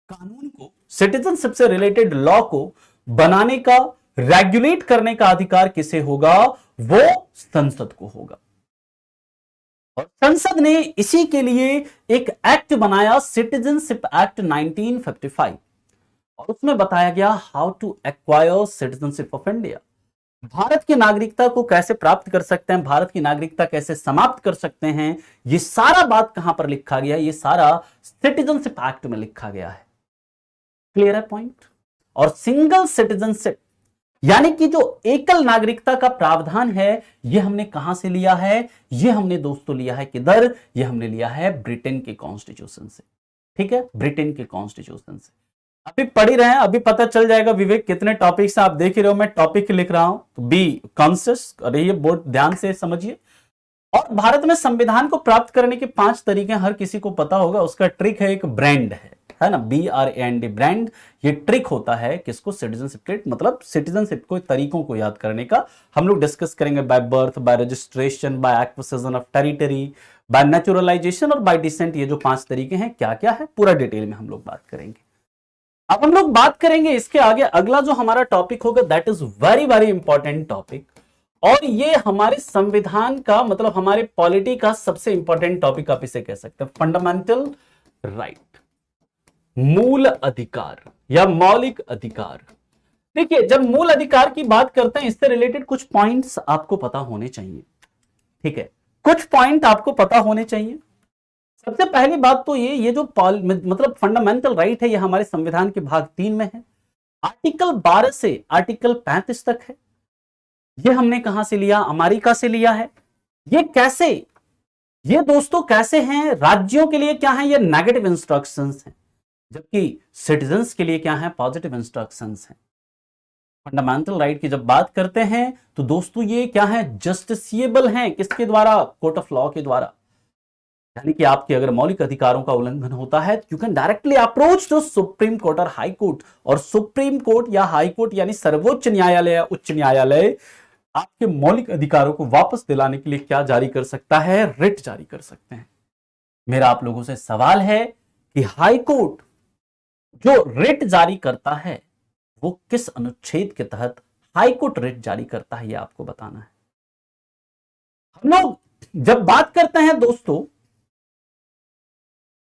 कानून को, सिटीजनशिप से रिलेटेड लॉ को बनाने का, रेगुलेट करने का अधिकार किसे होगा? वो संसद को होगा। और संसद ने इसी के लिए एक एक्ट बनाया, सिटीजनशिप एक्ट 1955, और उसमें बताया गया how to acquire citizenship of India. Bharat की नागरिकता को कैसे प्राप्त कर सकते हैं, भारत की नागरिकता कैसे समाप्त कर सकते हैं, ये सारा बात कहां पर लिखा गया है? ये सारा सिटीजनशिप एक्ट में लिखा गया है। क्लियर है पॉइंट? और सिंगल सिटीजनशिप यानी कि जो एकल नागरिकता का प्रावधान है, यह हमने कहां से लिया है? यह हमने दोस्तों लिया है किधर? यह हमने लिया है ब्रिटेन के कॉन्स्टिट्यूशन से। ठीक है, ब्रिटेन के कॉन्स्टिट्यूशन से। अभी पढ़ ही रहे हैं, अभी पता चल जाएगा विवेक कितने टॉपिक्स आप देख ही रहे हो, मैं टॉपिक लिख रहा हूं, तो बी कॉन्शियस रहिए, बोर्ड ध्यान से समझिए। और भारत में संविधान को प्राप्त करने के 5 तरीके हर किसी को पता होगा, उसका ट्रिक है, एक ब्रांड है ना, BRAND ब्रांड। ये ट्रिक होता है किसको, सिटीजनशिप, मतलब सिटीजनशिप को तरीकों को याद करने का। हम लोग डिस्कस करेंगे by birth, by registration, by acquisition of territory, by naturalisation और बाय डिसेंट। ये जो 5 तरीके हैं क्या क्या है, पूरा डिटेल में हम लोग बात करेंगे। अब हम लोग बात करेंगे इसके आगे, अगला जो हमारा टॉपिक होगा that is very very important topic, और ये हमारे संविधान का मतलब हमारे पॉलिटी का सबसे इंपॉर्टेंट टॉपिक आप इसे कह सकते हैं, फंडामेंटल राइट, मूल अधिकार या मौलिक अधिकार। देखिए, जब मूल अधिकार की बात करते हैं, इससे रिलेटेड कुछ पॉइंट्स आपको पता होने चाहिए, ठीक है, कुछ पॉइंट आपको पता होने चाहिए। सबसे पहली बात तो ये जो मतलब फंडामेंटल राइट है, ये हमारे संविधान के भाग 3 में है, आर्टिकल 12 से आर्टिकल 35 तक है। ये हमने कहां से लिया, अमेरिका से लिया है। ये कैसे, ये दोस्तों कैसे हैं, राज्यों के लिए क्या है, ये नेगेटिव इंस्ट्रक्शंस हैं, जबकि सिटीजन्स के लिए क्या है, पॉजिटिव इंस्ट्रक्शंस हैं। फंडामेंटल राइट की जब बात करते हैं तो दोस्तों ये क्या है, जस्टिसिएबल हैं, किसके द्वारा, कोर्ट ऑफ लॉ के द्वारा। यानी कि आपके अगर मौलिक अधिकारों का उल्लंघन होता है, you can directly approach to Supreme Court और हाई कोर्ट, और सुप्रीम कोर्ट या हाई कोर्ट यानी सर्वोच्च न्यायालय या उच्च न्यायालय आपके मौलिक अधिकारों को वापस दिलाने के लिए क्या जारी कर सकता है, रिट जारी कर सकते हैं। मेरा आप लोगों से सवाल है कि हाई कोर्ट जो रिट जारी करता है वो किस अनुच्छेद के तहत हाई कोर्ट रिट जारी करता है, यह आपको बताना है। हम लोग जब बात करते हैं दोस्तों,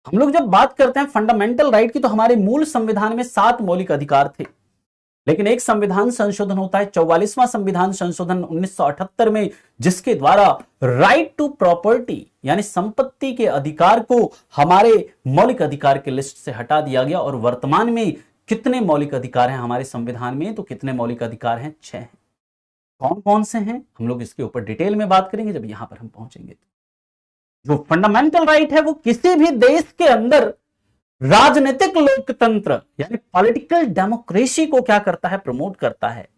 हम लोग जब बात करते हैं फंडामेंटल राइट की, तो हमारे मूल संविधान में 7 मौलिक अधिकार थे, लेकिन एक संविधान संशोधन होता है, 44वां संविधान संशोधन 1978 में, जिसके द्वारा राइट टू प्रॉपर्टी यानी संपत्ति के अधिकार को हमारे मौलिक अधिकार के लिस्ट से हटा दिया गया। और वर्तमान में कितने मौलिक अधिकार हैं हमारे संविधान में, तो कितने मौलिक अधिकार हैं, 6 हैं। कौन कौन से हैं, हम लोग इसके ऊपर डिटेल में बात करेंगे जब यहां पर हम पहुंचेंगे। जो फंडामेंटल राइट है वो किसी भी देश के अंदर राजनीतिक लोकतंत्र यानी पॉलिटिकल डेमोक्रेसी को क्या करता है, प्रमोट करता है,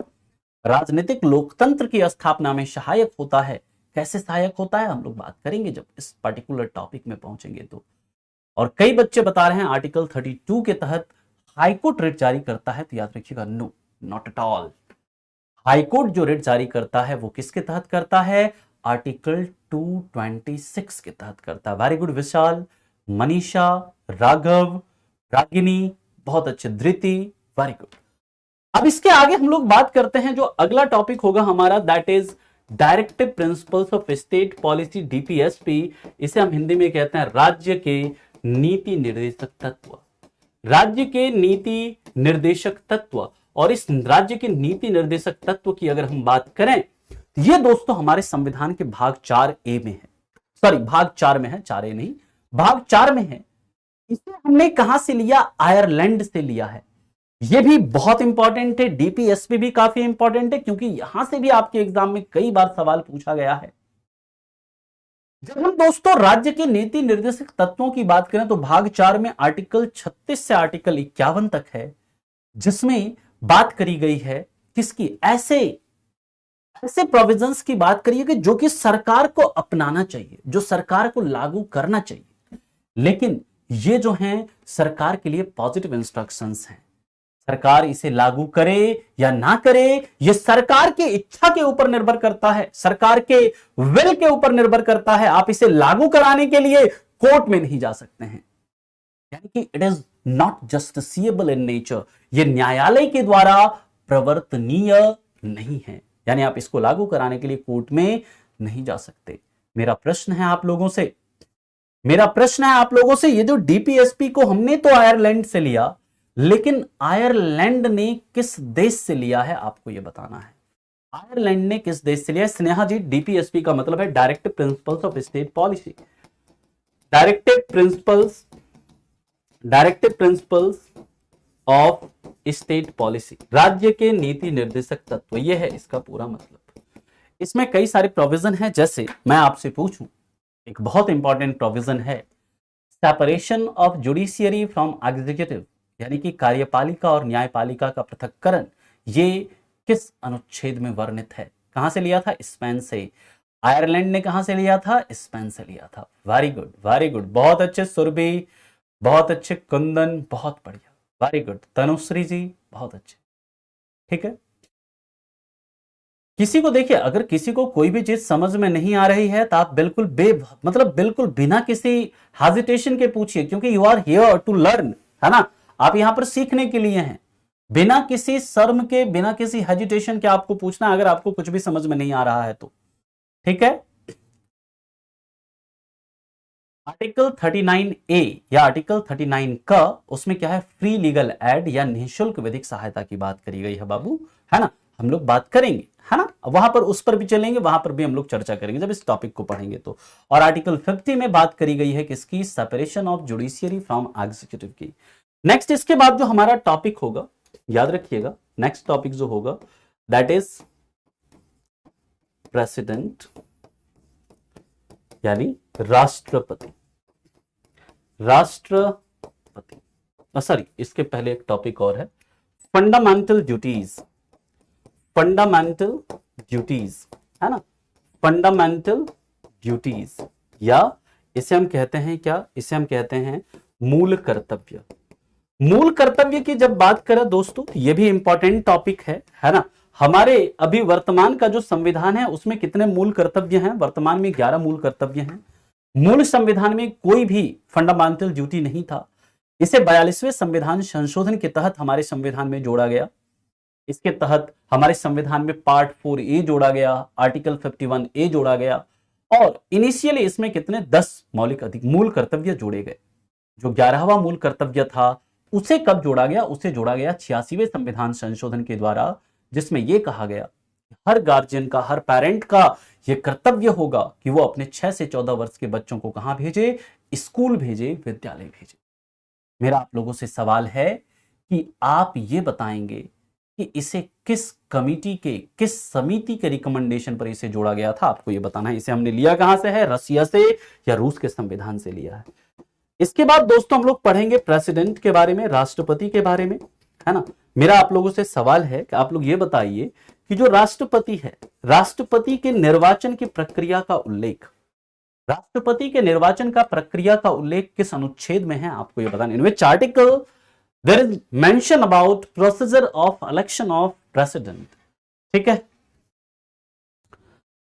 राजनीतिक लोकतंत्र की स्थापना में सहायक होता है। कैसे सहायक होता है हम लोग बात करेंगे जब इस पर्टिकुलर टॉपिक में पहुंचेंगे तो। और कई बच्चे बता रहे हैं आर्टिकल 32 के तहत हाईकोर्ट रिट जारी करता है, तो याद रखिएगा, no, not at all. High Court जो रिट जारी करता है वो किसके तहत करता है, आर्टिकल 226 के तहत करता है। वेरी गुड विशाल, मनीषा, राघव, रागिनी, बहुत अच्छे, धृति, वेरी गुड। अब इसके आगे हम लोग बात करते हैं, जो अगला टॉपिक होगा हमारा that is directive principles of state policy, DPSP। इसे हम हिंदी में कहते हैं राज्य के नीति निर्देशक तत्व, राज्य के नीति निर्देशक तत्व। और इस राज्य के नीति निर्देशक तत्व की अगर हम बात करें, ये दोस्तों हमारे संविधान के भाग 4A में है, सॉरी भाग 4 में है, 4A नहीं, भाग 4 में है। इसे हमने कहां से लिया, आयरलैंड से लिया है। यह भी बहुत इंपॉर्टेंट है, DPSP भी काफी इंपॉर्टेंट है, क्योंकि यहां से भी आपके एग्जाम में कई बार सवाल पूछा गया है। जब हम दोस्तों राज्य के नीति निर्देशक तत्वों की बात करें तो भाग 4 में आर्टिकल 36 से आर्टिकल 51 तक है, जिसमें बात करी गई है किसकी, ऐसे प्रोविजंस की बात करिए कि जो कि सरकार को अपनाना चाहिए, जो सरकार को लागू करना चाहिए। लेकिन ये जो हैं सरकार के लिए पॉजिटिव इंस्ट्रक्शंस हैं, सरकार इसे लागू करे या ना करे ये सरकार की इच्छा के ऊपर निर्भर करता है, सरकार के विल के ऊपर निर्भर करता है। आप इसे लागू कराने के लिए कोर्ट में नहीं जा सकते हैं, यानी कि it is not justiciable in nature, ये न्यायालय के द्वारा प्रवर्तनीय नहीं है, यानी आप इसको लागू कराने के लिए कोर्ट में नहीं जा सकते। मेरा प्रश्न है आप लोगों से, ये जो DPSP को हमने तो आयरलैंड से लिया, लेकिन आयरलैंड ने किस देश से लिया है, आपको यह बताना है। आयरलैंड ने किस देश से लिया है? स्नेहा जी, DPSP का मतलब है directive principles of state policy, directive principles of state policy, राज्य के नीति निर्देशक तत्व, यह है इसका पूरा मतलब। इसमें कई सारे प्रोविजन हैं, जैसे मैं आपसे पूछूं, एक बहुत इंपॉर्टेंट प्रोविजन है separation of judiciary from executive, यानी कि कार्यपालिका और न्यायपालिका का पृथक्करण, ये किस अनुच्छेद में वर्णित है? कहां से लिया था? स्पेन से। आयरलैंड ने कहां से लिया था? स्पेन से लिया था। वेरी गुड, वेरी गुड, बहुत अच्छे सुरभि, बहुत अच्छे कुंदन, बहुत बढ़िया, वेरी गुड तनुश्री जी, बहुत अच्छे। ठीक है, किसी को देखिए, अगर किसी को कोई भी चीज समझ में नहीं आ रही है तो आप बिल्कुल मतलब बिल्कुल बिना किसी हेजिटेशन के पूछिए, क्योंकि you are here to learn, है ना। आप यहां पर सीखने के लिए हैं, बिना किसी शर्म के, बिना किसी हेजिटेशन के आपको पूछना, अगर आपको कुछ भी समझ में नहीं आ रहा है तो। ठीक है, आर्टिकल 39A या आर्टिकल 39 का, उसमें क्या है? फ्री लीगल एड या निःशुल्क विधिक सहायता की बात करी गई है बाबू, है ना। हम लोग बात करेंगे, है ना, वहां पर उस पर भी चलेंगे, वहां पर भी हम लोग चर्चा करेंगे जब इस टॉपिक को पढ़ेंगे तो। और आर्टिकल 50 में बात करी गई है किसकी? Separation of judiciary from executive की। नेक्स्ट इसके बाद जो हमारा टॉपिक होगा, याद रखिएगा, नेक्स्ट टॉपिक जो होगा दैट इज प्रेसिडेंट, यानी राष्ट्रपति। राष्ट्रपति, सॉरी, इसके पहले एक टॉपिक और है, फंडामेंटल ड्यूटीज। फंडामेंटल ड्यूटीज, है ना, फंडामेंटल ड्यूटीज, या इसे हम कहते हैं क्या? इसे हम कहते हैं मूल कर्तव्य। मूल कर्तव्य की जब बात करें दोस्तों, ये भी इंपॉर्टेंट टॉपिक है ना। हमारे अभी वर्तमान का जो संविधान है उसमें कितने मूल कर्तव्य हैं? वर्तमान में 11 मूल कर्तव्य हैं। मूल संविधान में कोई भी फंडामेंटल ड्यूटी नहीं था। इसे 42वें संविधान संशोधन के तहत हमारे संविधान में जोड़ा गया। इसके तहत हमारे संविधान में पार्ट 4A जोड़ा गया, आर्टिकल 51A जोड़ा गया, और इनिशियली इसमें कितने? 10 मौलिक अधिक मूल कर्तव्य जोड़े गए। जो 11वां मूल कर्तव्य था उसे कब जोड़ा गया? उसे जोड़ा गया 86वें संविधान संशोधन के द्वारा, जिसमें यह कहा गया हर गार्जियन का, हर पेरेंट का यह कर्तव्य होगा कि वो अपने 6 से 14 वर्ष के बच्चों को कहां भेजे? स्कूल भेजे, विद्यालय भेजे। मेरा आप लोगों से सवाल है कि आप ये बताएंगे कि इसे किस कमिटी के, किस समिति के रिकमेंडेशन पर इसे जोड़ा गया था? आपको ये बताना है। इसे हमने लिया कहां से है? रसिया से या रूस के संविधान से लिया है। इसके बाद दोस्तों हम लोग पढ़ेंगे प्रेसिडेंट के बारे में, राष्ट्रपति के बारे में, है ना। मेरा आप लोगों से सवाल है कि आप लोग ये बताइए कि जो राष्ट्रपति है, राष्ट्रपति के निर्वाचन की प्रक्रिया का उल्लेख, राष्ट्रपति के निर्वाचन का प्रक्रिया का उल्लेख किस अनुच्छेद में है? आपको ये बताना। In which article there is mention about procedure of election of president. ठीक है,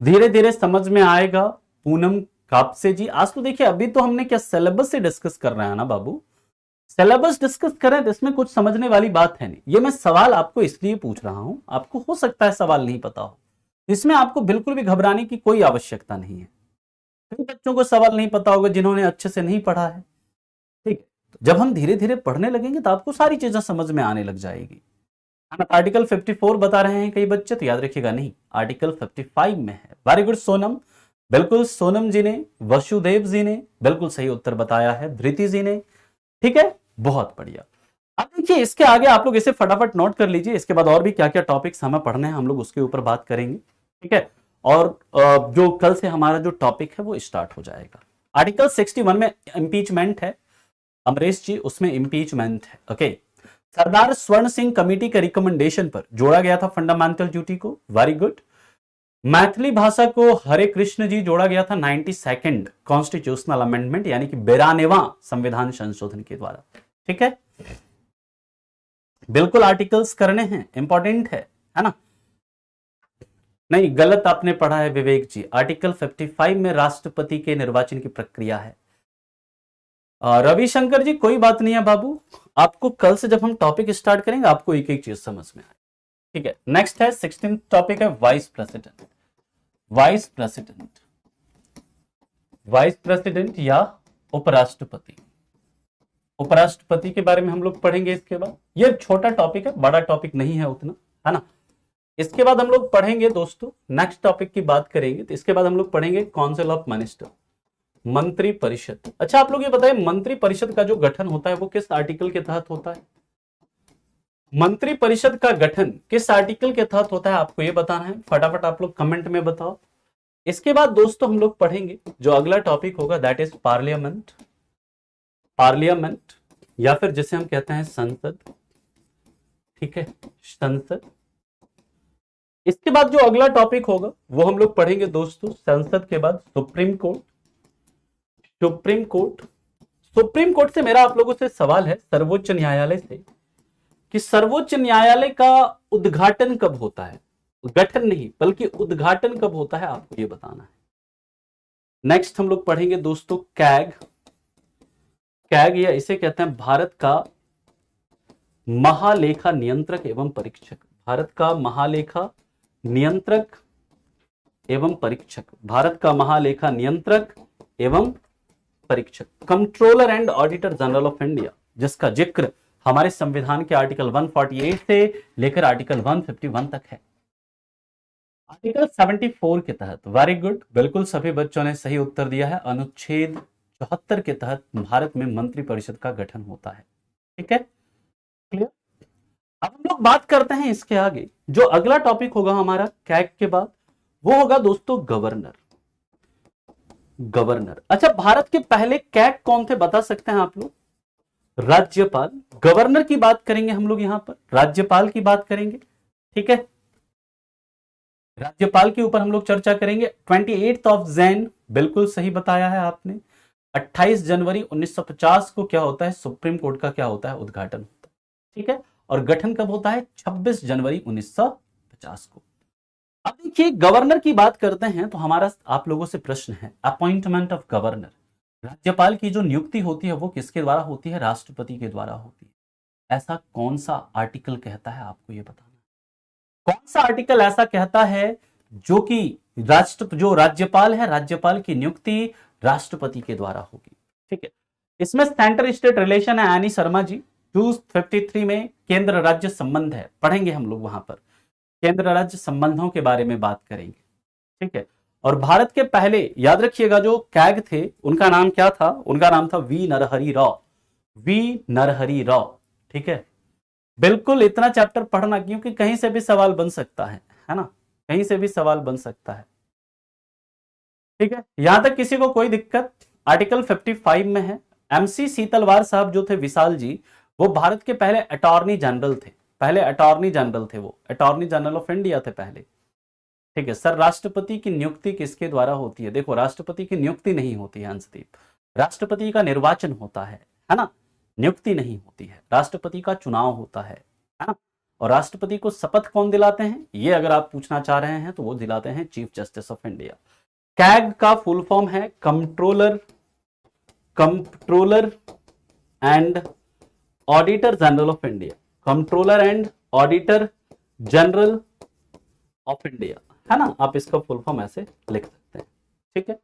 धीरे धीरे समझ में आएगा। पूनम कापसे जी, आज तो देखिए, अभी तो हमने क्या सिलेबस से डिस्कस कर रहे हैं ना बाबू, सिलेबस डिस्कस कर रहे हैं तो इसमें कुछ समझने वाली बात है नहीं। ये मैं सवाल आपको इसलिए पूछ रहा हूं, आपको हो सकता है सवाल नहीं पता हो, इसमें आपको बिल्कुल भी घबराने की कोई आवश्यकता नहीं है। कई बच्चों को सवाल नहीं पता होगा जिन्होंने अच्छे से नहीं पढ़ा है। ठीक है, जब हम धीरे धीरे पढ़ने लगेंगे तो आपको सारी चीजें समझ में आने लग जाएगी। आर्टिकल 54 बता रहे हैं कई बच्चे, तो याद रखिएगा नहीं, आर्टिकल 55 में है। वेरी गुड सोनम, बिल्कुल सोनम जी ने, वसुदेव जी ने बिल्कुल सही उत्तर बताया है, धृति जी ने। ठीक है, बहुत बढ़िया। अब देखिए इसके आगे आप लोग इसे फटाफट नोट कर लीजिए। इसके बाद और भी क्या क्या टॉपिक्स हमें पढ़ने हैं, हम लोग उसके ऊपर बात करेंगे। ठीक है, और जो कल से हमारा जो टॉपिक है वो स्टार्ट हो जाएगा। आर्टिकल 61 में इंपीचमेंट है, अमरेश जी, उसमें इंपीचमेंट है। ओके, सरदार स्वर्ण सिंह कमेटी के रिकमेंडेशन पर जोड़ा गया था फंडामेंटल ड्यूटी को। Very good. मैथिली भाषा को हरे कृष्ण जी जोड़ा गया था 92nd कॉन्स्टिट्यूशनल अमेंडमेंट, यानी कि 92वां संविधान संशोधन के द्वारा। ठीक है, बिल्कुल आर्टिकल्स करने हैं, इंपॉर्टेंट है ना। नहीं, गलत आपने पढ़ा है विवेक जी, आर्टिकल 55 में राष्ट्रपति के निर्वाचन की प्रक्रिया है। रविशंकर जी, कोई बात नहीं है बाबू, आपको कल से जब हम टॉपिक स्टार्ट करेंगे आपको एक एक चीज समझ में आए। ठीक है, नेक्स्ट है 16th टॉपिक है vice president. Vice president, vice president या उपराष्ट्रपति। उपराष्ट्रपति के बारे में हम लोग पढ़ेंगे। इसके बाद ये छोटा टॉपिक है, बड़ा टॉपिक नहीं है उतना, है ना। इसके बाद हम लोग पढ़ेंगे दोस्तों, नेक्स्ट टॉपिक की बात करेंगे तो इसके बाद हम लोग पढ़ेंगे काउंसिल ऑफ मिनिस्टर, मंत्री परिषद। अच्छा, आप लोग ये बताएं, मंत्री परिषद का जो गठन होता है वो किस आर्टिकल के तहत होता है? मंत्री परिषद का गठन किस आर्टिकल के तहत होता है, आपको ये बताना है। फटाफट आप लोग कमेंट में बताओ। इसके बाद दोस्तों हम लोग पढ़ेंगे जो अगला टॉपिक होगा, दैट इज पार्लियामेंट। पार्लियामेंट या फिर जिसे हम कहते हैं संसद, ठीक है, संसद। इसके बाद जो अगला टॉपिक होगा वो हम लोग पढ़ेंगे दोस्तों, संसद के बाद supreme court. Supreme court, supreme court से मेरा आप लोगों से सवाल है, सर्वोच्च न्यायालय से, कि सर्वोच्च न्यायालय का उद्घाटन कब होता है? गठन नहीं बल्कि उद्घाटन कब होता है, आपको ये बताना है। नेक्स्ट हम लोग पढ़ेंगे दोस्तों कैग। कैग या इसे कहते हैं भारत का महालेखा नियंत्रक एवं परीक्षक। भारत का महालेखा नियंत्रक एवं परीक्षक, भारत का महालेखा नियंत्रक एवं परीक्षक, controller and auditor general of India, जिसका जिक्र हमारे संविधान के आर्टिकल 148 से लेकर आर्टिकल 151 तक है। आर्टिकल 74 के तहत, वेरी गुड, बिल्कुल सभी बच्चों ने सही उत्तर दिया है, अनुच्छेद 74 के तहत भारत में मंत्रिपरिषद का गठन होता है। ठीक है, क्लियर। अब हम लोग बात करते हैं इसके आगे, जो अगला टॉपिक होगा हमारा कैग के बाद, वो होगा दोस्तों गवर्नर। गवर्नर, अच्छा, भारत के पहले कैग कौन थे बता सकते हैं आप लोग? राज्यपाल। गवर्नर की बात करेंगे हम लोग, यहां पर राज्यपाल की बात करेंगे। ठीक है, राज्यपाल के ऊपर हम लोग चर्चा करेंगे। 28 ऑफ जैन, बिल्कुल सही बताया है आपने। 28 जनवरी 1950 को क्या होता है? सुप्रीम कोर्ट का क्या होता है? उद्घाटन होता है। ठीक है, और गठन कब होता है? 26 जनवरी 1950 को। अब देखिए, गवर्नर की बात करते हैं तो हमारा आप लोगों से प्रश्न है, अपॉइंटमेंट ऑफ गवर्नर, राज्यपाल की जो नियुक्ति होती है वो किसके द्वारा होती है? राष्ट्रपति के द्वारा होती है। ऐसा कौन सा आर्टिकल कहता है, आपको ये बताना। कौन सा आर्टिकल ऐसा कहता है जो कि जो राज्यपाल है, राज्यपाल की नियुक्ति राष्ट्रपति के द्वारा होगी। ठीक है, इसमें सेंटर स्टेट रिलेशन है, एनी शर्मा जी। 253 में केंद्र राज्य संबंध है, पढ़ेंगे हम लोग, वहां पर केंद्र राज्य संबंधों के बारे में बात करेंगे। ठीक है, और भारत के पहले, याद रखिएगा, जो कैग थे उनका नाम क्या था? उनका नाम था वी नरहरि राव। वी नरहरि राव। ठीक है, बिल्कुल इतना चैप्टर पढ़ना, क्योंकि कहीं से भी सवाल बन सकता है ना, कहीं से भी सवाल बन सकता है। ठीक है, यहां तक किसी को कोई दिक्कत? आर्टिकल 55 में है, एमसी सीतलवार साहब जो थे, विशाल जी, वो भारत के पहले अटॉर्नी जनरल थे। पहले अटॉर्नी जनरल थे, वो अटॉर्नी जनरल ऑफ इंडिया थे पहले। ठीक है सर, राष्ट्रपति की नियुक्ति किसके द्वारा होती है? देखो, राष्ट्रपति की नियुक्ति नहीं होती है अंशदीप, राष्ट्रपति का निर्वाचन होता है ना, नियुक्ति नहीं होती है, राष्ट्रपति का चुनाव होता है ना। और राष्ट्रपति को शपथ कौन दिलाते हैं, ये अगर आप पूछना चाह रहे हैं तो वो दिलाते हैं chief justice of India. CAG का फुल फॉर्म है controller and auditor general of India. Controller and auditor general of India, है ना, आप इसका फुल फॉर्म ऐसे लिख सकते हैं। ठीक है,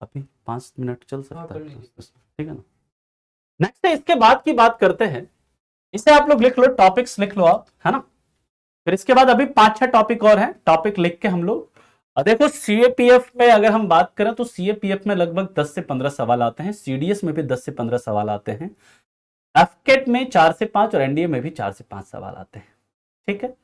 अभी 5 मिनट चल सकता है, ठीक है ना। नेक्स्ट है, इसके बाद की बात करते हैं, इसे आप लोग लिख लो, टॉपिक्स लिख लो आप, है ना। फिर इसके बाद अभी 5-6 टॉपिक और हैं, टॉपिक लिख के हम लोग, देखो सीएपीएफ में अगर हम बात करें तो सीएपीएफ में लगभग 10 से 15 सवाल आते हैं, सीडीएस में भी 10 से 15 सवाल आते हैं, एफकेट में 4 से 5 और एनडीए में भी 4 से 5 सवाल आते हैं। ठीक है,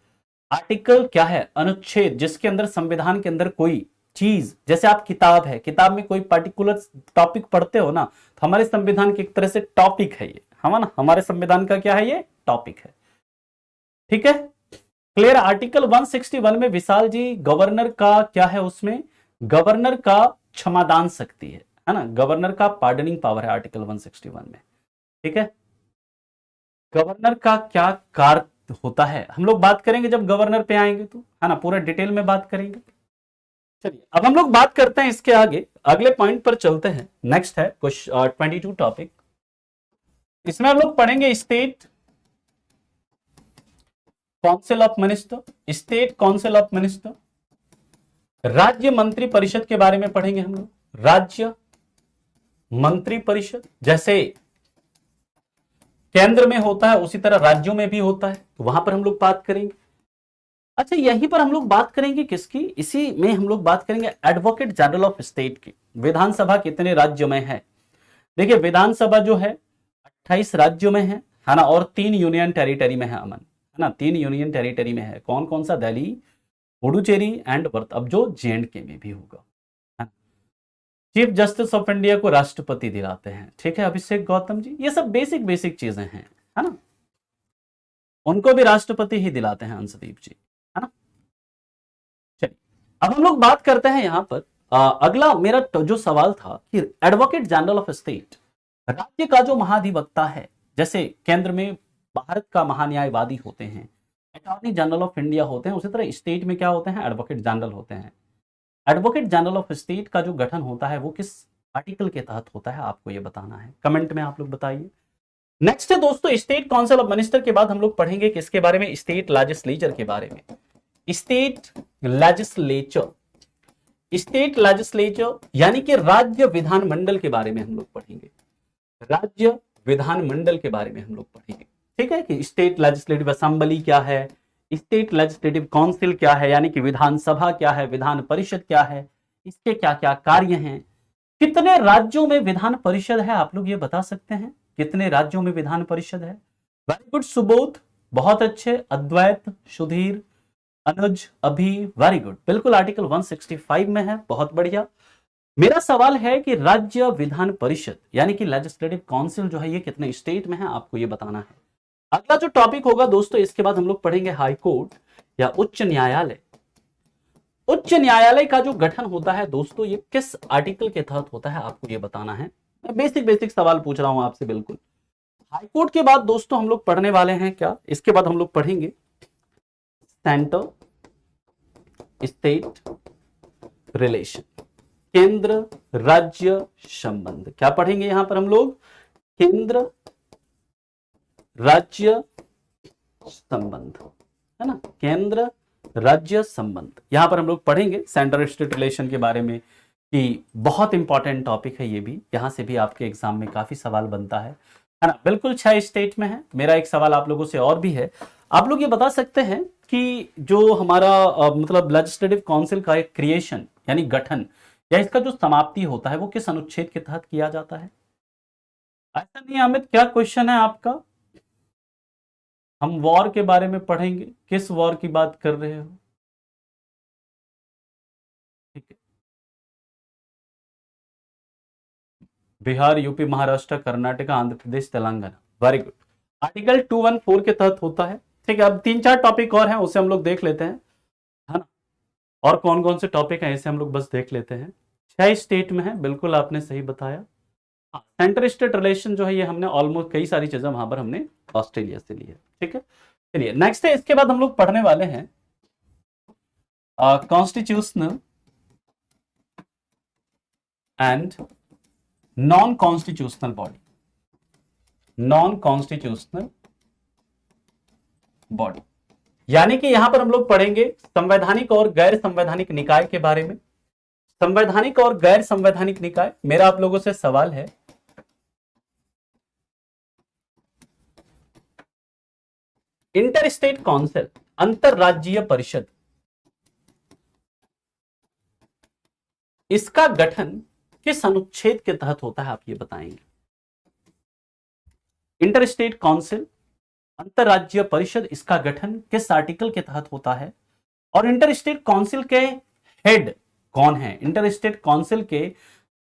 आर्टिकल क्या है? अनुच्छेद, जिसके अंदर संविधान के अंदर कोई चीज, जैसे आप किताब है, किताब में कोई पर्टिकुलर टॉपिक पढ़ते हो ना, तो हमारे संविधान की एक तरह से टॉपिक है ये, है ना, हमारे संविधान का क्या है? ये टॉपिक है। ठीक है, क्लियर। आर्टिकल 161 में विशाल जी, गवर्नर का क्या है? उसमें गवर्नर का क्षमादान शक्ति है ना, गवर्नर का पार्डनिंग पावर है आर्टिकल 161 में। ठीक है, गवर्नर का क्या कार्य होता है, हम लोग बात करेंगे जब गवर्नर पे आएंगे तो, है ना, पूरा डिटेल में बात करेंगे। चलिए, अब हम लोग बात करते हैं इसके आगे, अगले पॉइंट पर चलते हैं। नेक्स्ट है 22 टॉपिक, इसमें हम लोग पढ़ेंगे state council of minister, state council of minister, राज्य मंत्री परिषद के बारे में पढ़ेंगे हम लोग। राज्य मंत्री परिषद जैसे केंद्र में होता है उसी तरह राज्यों में भी होता है, तो वहां पर हम लोग बात करेंगे। अच्छा, यहीं पर हम लोग बात करेंगे किसकी? इसी में हम लोग बात करेंगे एडवोकेट जनरल ऑफ स्टेट की। विधानसभा कितने राज्यों में है? देखिए, विधानसभा जो है 28 राज्यों में है ना, और 3 यूनियन टेरिटरी में है, अमन, है ना, 3 यूनियन टेरिटरी में है। कौन कौन सा? दिल्ली, पुडुचेरी एंड वर्त, अब जो जेएंडके में भी होगा, है ना। चीफ जस्टिस ऑफ इंडिया को राष्ट्रपति दिलाते हैं, ठीक है, अभिषेक गौतम जी। ये सब बेसिक बेसिक चीजें हैं, है ना, उनको भी राष्ट्रपति ही दिलाते हैं, अंशदीप जी, है ना। चलिए अब हम लोग बात करते हैं यहां पर अगला मेरा जो सवाल था कि एडवोकेट जनरल ऑफ स्टेट, राज्य का जो महाधिवक्ता है, जैसे केंद्र में भारत का महान्यायवादी होते हैं, अटॉर्नी जनरल ऑफ इंडिया होते हैं, उसी तरह स्टेट में क्या होते हैं, एडवोकेट जनरल होते हैं। एडवोकेट जनरल ऑफ स्टेट का जो गठन होता है वो किस आर्टिकल के तहत होता है, आपको ये बताना है, कमेंट में आप लोग बताइए। नेक्स्ट है दोस्तों स्टेट काउंसिल ऑफ मिनिस्टर के बाद हम लोग पढ़ेंगे किसके बारे में, स्टेट लेजिस्लेचर के बारे में। स्टेट लेजिस्लेचर, स्टेट लेजिस्लेचर यानी कि राज्य विधानमंडल के बारे में हम लोग पढ़ेंगे, राज्य विधानमंडल के बारे में हम लोग पढ़ेंगे, ठीक है, कि स्टेट लेजिस्लेटिव असेंबली क्या है, स्टेट लेजिस्लेटिव काउंसिल क्या है, यानी कि विधानसभा क्या है, विधान परिषद क्या है, इसके क्या क्या कार्य हैं, कितने राज्यों में विधान परिषद है, आप लोग ये बता सकते हैं कितने राज्यों में विधान परिषद है। वेरी गुड सुबोध, बहुत अच्छे, अद्वैत, सुधीर, अनुज, अभी, वेरी गुड, बिल्कुल आर्टिकल 165 में है, बहुत बढ़िया। मेरा सवाल है कि राज्य विधान परिषद यानी कि लेजिस्लेटिव काउंसिल जो है ये कितने स्टेट में है, आपको ये बताना है। अगला जो टॉपिक होगा दोस्तों, इसके बाद हम लोग पढ़ेंगे हाई कोर्ट या उच्च न्यायालय। उच्च न्यायालय का जो गठन होता है दोस्तों ये किस आर्टिकल के तहत होता है, आपको ये बताना है। मैं बेसिक बेसिक सवाल पूछ रहा हूं आपसे, बिल्कुल। हाई कोर्ट के बाद दोस्तों हम लोग पढ़ने वाले हैं क्या, इसके बाद हम लोग पढ़ेंगे सेंटर स्टेट रिलेशन, केंद्र राज्य संबंध। क्या पढ़ेंगे यहां पर हम लोग, केंद्र राज्य संबंध, है ना, केंद्र राज्य संबंध। यहां पर हम लोग पढ़ेंगे सेंटर स्टेट रिलेशन के बारे में, कि बहुत इंपॉर्टेंट टॉपिक है ये भी, यहां से भी आपके एग्जाम में काफी सवाल बनता है ना। बिल्कुल 6 स्टेट में है। मेरा एक सवाल आप लोगों से और भी है, आप लोग ये बता सकते हैं कि जो हमारा मतलब लेजिस्लेटिव काउंसिल का एक क्रिएशन यानी गठन या इसका जो समाप्ति होता है वो किस अनुच्छेद के तहत किया जाता है। ऐसा नहीं अमित, क्या क्वेश्चन है आपका, हम वॉर के बारे में पढ़ेंगे, किस वॉर की बात कर रहे हो, ठीक है, Bihar, UP, Maharashtra, Karnataka, Andhra Pradesh, Telangana, very good, article 214 के तहत होता है, ठीक है। अब 3-4 टॉपिक और हैं, उसे हम लोग देख लेते हैं, है ना, और कौन कौन से टॉपिक हैं इसे हम लोग बस देख लेते हैं। 6 स्टेट में है, बिल्कुल आपने सही बताया। सेंटर स्टेट रिलेशन जो है ये हमने ऑलमोस्ट कई सारी चीजें वहां पर हमने ऑस्ट्रेलिया से ली है, ठीक है। चलिए नेक्स्ट है, इसके बाद हम लोग पढ़ने वाले हैं constitutional and non constitutional body, non constitutional body यानी कि यहां पर हम लोग पढ़ेंगे संवैधानिक और गैर संवैधानिक निकाय के बारे में। संवैधानिक और गैर संवैधानिक निकाय, मेरा आप लोगों से सवाल है, इंटर स्टेट काउंसिल, अंतरराज्यीय परिषद, इसका गठन किस अनुच्छेद के तहत होता है, आप ये बताएंगे। इंटर स्टेट काउंसिल, अंतरराज्यीय परिषद, इसका गठन किस आर्टिकल के तहत होता है, और इंटर स्टेट काउंसिल के हेड कौन है, इंटर स्टेट काउंसिल के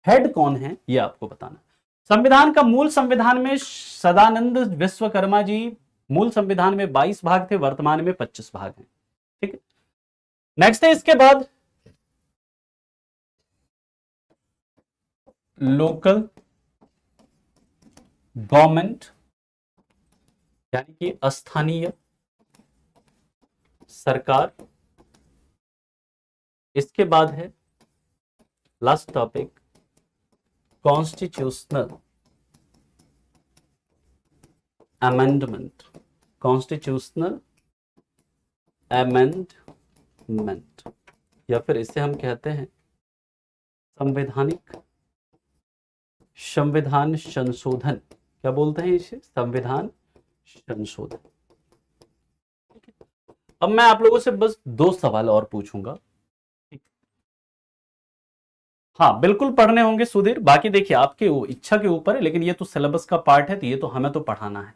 हेड कौन है, ये आपको बताना। संविधान का मूल संविधान में सदानंद विश्वकर्मा जी, मूल संविधान में 22 भाग थे, वर्तमान में 25 भाग हैं, ठीक है। नेक्स्ट है इसके बाद लोकल गवर्नमेंट यानी कि स्थानीय सरकार। इसके बाद है last topic constitutional amendment, constitutional amendment या फिर इसे हम कहते हैं संविधान संशोधन, क्या बोलते हैं इसे, संविधान संशोधन। अब मैं आप लोगों से बस 2 सवाल और पूछूंगा, हाँ बिल्कुल पढ़ने होंगे सुधीर, बाकी देखिए आपके इच्छा के ऊपर है, लेकिन ये तो सिलेबस का पार्ट है, तो ये तो हमें तो पढ़ाना है।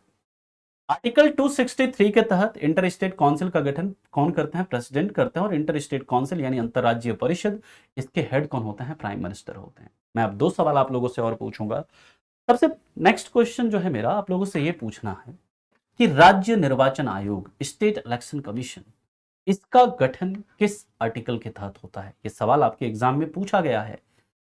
आर्टिकल 263 के तहत इंटर स्टेट काउंसिल का गठन कौन करते हैं, प्रेसिडेंट करते हैं, और इंटर स्टेट काउंसिल यानी अंतरराज्यीय परिषद, इसके हेड कौन होते हैं, प्राइम मिनिस्टर होते हैं। मैं अब 2 सवाल आप लोगों से और पूछूंगा। सबसे नेक्स्ट क्वेश्चन जो है मेरा आप लोगों से ये पूछना है कि राज्य निर्वाचन आयोग, स्टेट इलेक्शन कमीशन, इसका गठन किस आर्टिकल के तहत होता है? ये सवाल आपके एग्जाम में पूछा गया है,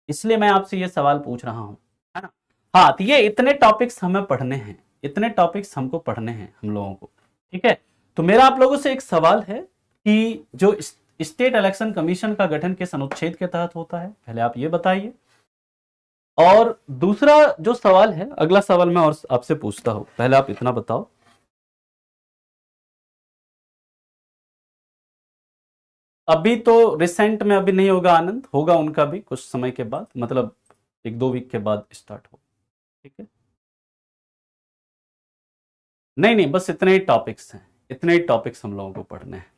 इसलिए मैं आपसे ये सवाल पूछ रहा हूं, है ना। हाँ, तो ये इतने टॉपिक्स हमें पढ़ने हैं, इतने टॉपिक्स हमको पढ़ने हैं हम लोगों को, ठीक है। तो मेरा आप लोगों से एक सवाल है कि जो स्टेट इलेक्शन कमीशन का गठन किस अनुच्छेद के तहत होता है, पहले आप ये बताइए। और दूसरा जो सवाल है, अगला सवाल मैं और आपसे पूछता हूं, पहले आप इतना बताओ। अभी तो रिसेंट में अभी नहीं होगा आनंद, होगा उनका भी कुछ समय के बाद, मतलब 1-2 वीक के बाद स्टार्ट हो, ठीक है। नहीं नहीं, बस इतने ही टॉपिक्स हैं, इतने ही टॉपिक्स हम लोगों को पढ़ने हैं,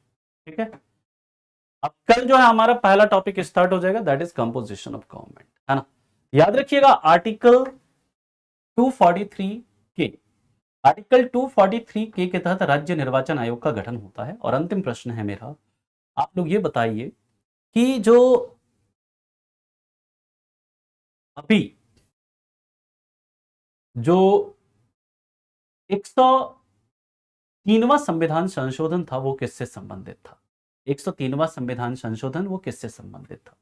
ठीक है। अब कल जो है हमारा पहला टॉपिक स्टार्ट हो जाएगा, that is composition of government, है ना। याद रखिएगा आर्टिकल 243 के, आर्टिकल 243 के तहत राज्य निर्वाचन आयोग का गठन होता है। और अंतिम प्रश्न है मेरा, आप लोग ये बताइए कि जो अभी जो 103वां संविधान संशोधन था वो किससे संबंधित था? 103वां संविधान संशोधन वो किससे संबंधित था?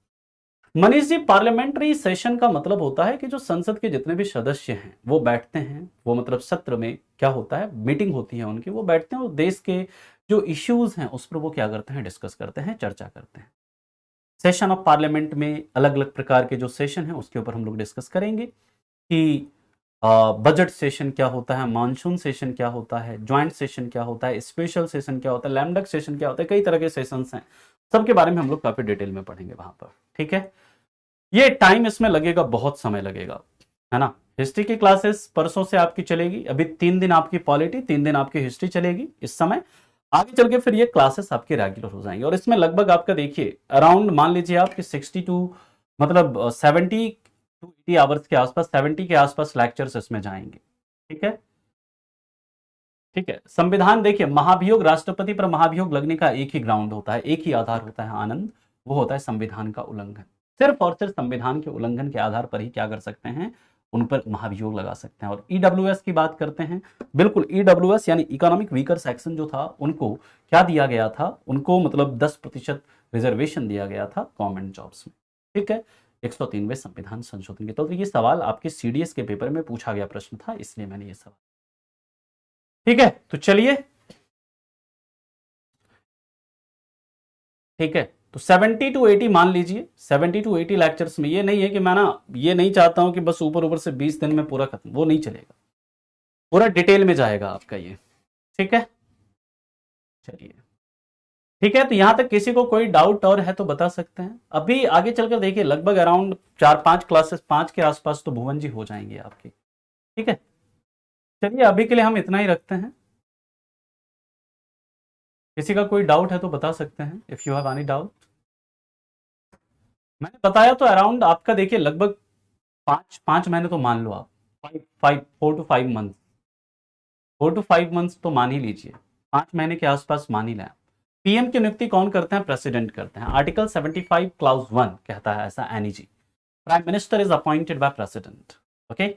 मनीष जी, पार्लियामेंट्री सेशन का मतलब होता है कि जो संसद के जितने भी सदस्य हैं वो बैठते हैं, वो मतलब सत्र में क्या होता है, मीटिंग होती है उनकी, वो बैठते हैं और देश के जो इश्यूज हैं उस पर वो क्या करते हैं, डिस्कस करते हैं, चर्चा करते हैं। सेशन ऑफ पार्लियामेंट में अलग अलग प्रकार के जो सेशन हैं उसके ऊपर हम लोग डिस्कस करेंगे कि बजट सेशन क्या होता है, मानसून सेशन क्या होता है, ज्वाइंट सेशन क्या होता है, स्पेशल सेशन क्या होता है, लैमडक सेशन क्या होता है, कई तरह के सेशंस हैं, सबके बारे में हम लोग काफी डिटेल में पढ़ेंगे वहां पर, ठीक है। ये टाइम इसमें लगेगा, बहुत समय लगेगा, है ना। हिस्ट्री की क्लासेस परसों से आपकी चलेगी, अभी 3 दिन आपकी पॉलिटी, 3 दिन आपकी हिस्ट्री चलेगी इस समय। आगे चल के फिर ये क्लासेस आपके रेगुलर हो जाएंगे और इसमें लगभग आपका देखिए अराउंड मान लीजिए आपके 62 मतलब 70 टू 80 आवर्स के आसपास, 70 के आसपास लेक्चर्स इसमें जाएंगे, ठीक है। ठीक है, संविधान देखिए, महाभियोग, राष्ट्रपति पर महाभियोग लगने का एक ही ग्राउंड होता है, एक ही आधार होता है आनंद, वो होता है संविधान का उल्लंघन। सिर्फ और सिर्फ संविधान के उल्लंघन के आधार पर ही क्या कर सकते हैं, उन पर महाभियोग लगा सकते हैं। और ईडब्ल्यूएस की बात करते हैं, बिल्कुल ईडब्ल्यूएस यानी इकोनॉमिक वीकर सेक्शन जो था उनको क्या दिया गया था, उनको मतलब 10% रिजर्वेशन दिया गया था गवर्नमेंट जॉब्स में, ठीक है, 103वें संविधान संशोधन के। तो ये सवाल आपके सीडीएस के पेपर में पूछा गया प्रश्न था, इसलिए मैंने ये सवाल, ठीक है। तो चलिए, ठीक है, तो 70 टू 80 मान लीजिए, 70 टू 80 लेक्चर्स में, ये नहीं है कि मैं ना ये नहीं चाहता हूं कि बस ऊपर ऊपर से 20 दिन में पूरा खत्म, वो नहीं चलेगा, पूरा डिटेल में जाएगा आपका ये, ठीक है। चलिए, ठीक है, तो यहां तक किसी को कोई डाउट और है तो बता सकते हैं। अभी आगे चलकर देखिए लगभग अराउंड 4-5 क्लासेस 5 के आसपास तो भुवन जी हो जाएंगे आपकी, ठीक है। चलिए अभी के लिए हम इतना ही रखते हैं, किसी का कोई डाउट है तो बता सकते हैं, if you have any doubt. मैंने बताया तो अराउंड आपका देखिए लगभग 5 महीने तो मान लो आप, 4 to 5 मंथ, 4 to 5 मंथ्स तो मान ही लीजिए, 5 महीने के आसपास मान ही लें। पीएम की नियुक्ति कौन करते हैं, प्रेसिडेंट करते हैं। आर्टिकल 75 क्लाउज 1 कहता है ऐसा, N E G, prime minister is appointed by president, okay.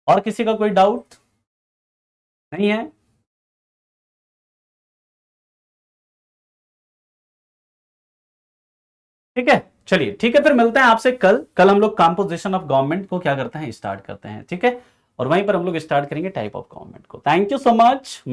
और किसी का कोई डाउट नहीं है? ठीक है, चलिए ठीक है, फिर मिलते हैं आपसे कल। कल हम लोग कंपोजिशन ऑफ गवर्नमेंट को क्या करते हैं, स्टार्ट करते हैं, ठीक है। और वहीं पर हम लोग स्टार्ट करेंगे टाइप ऑफ गवर्नमेंट को। Thank you so much.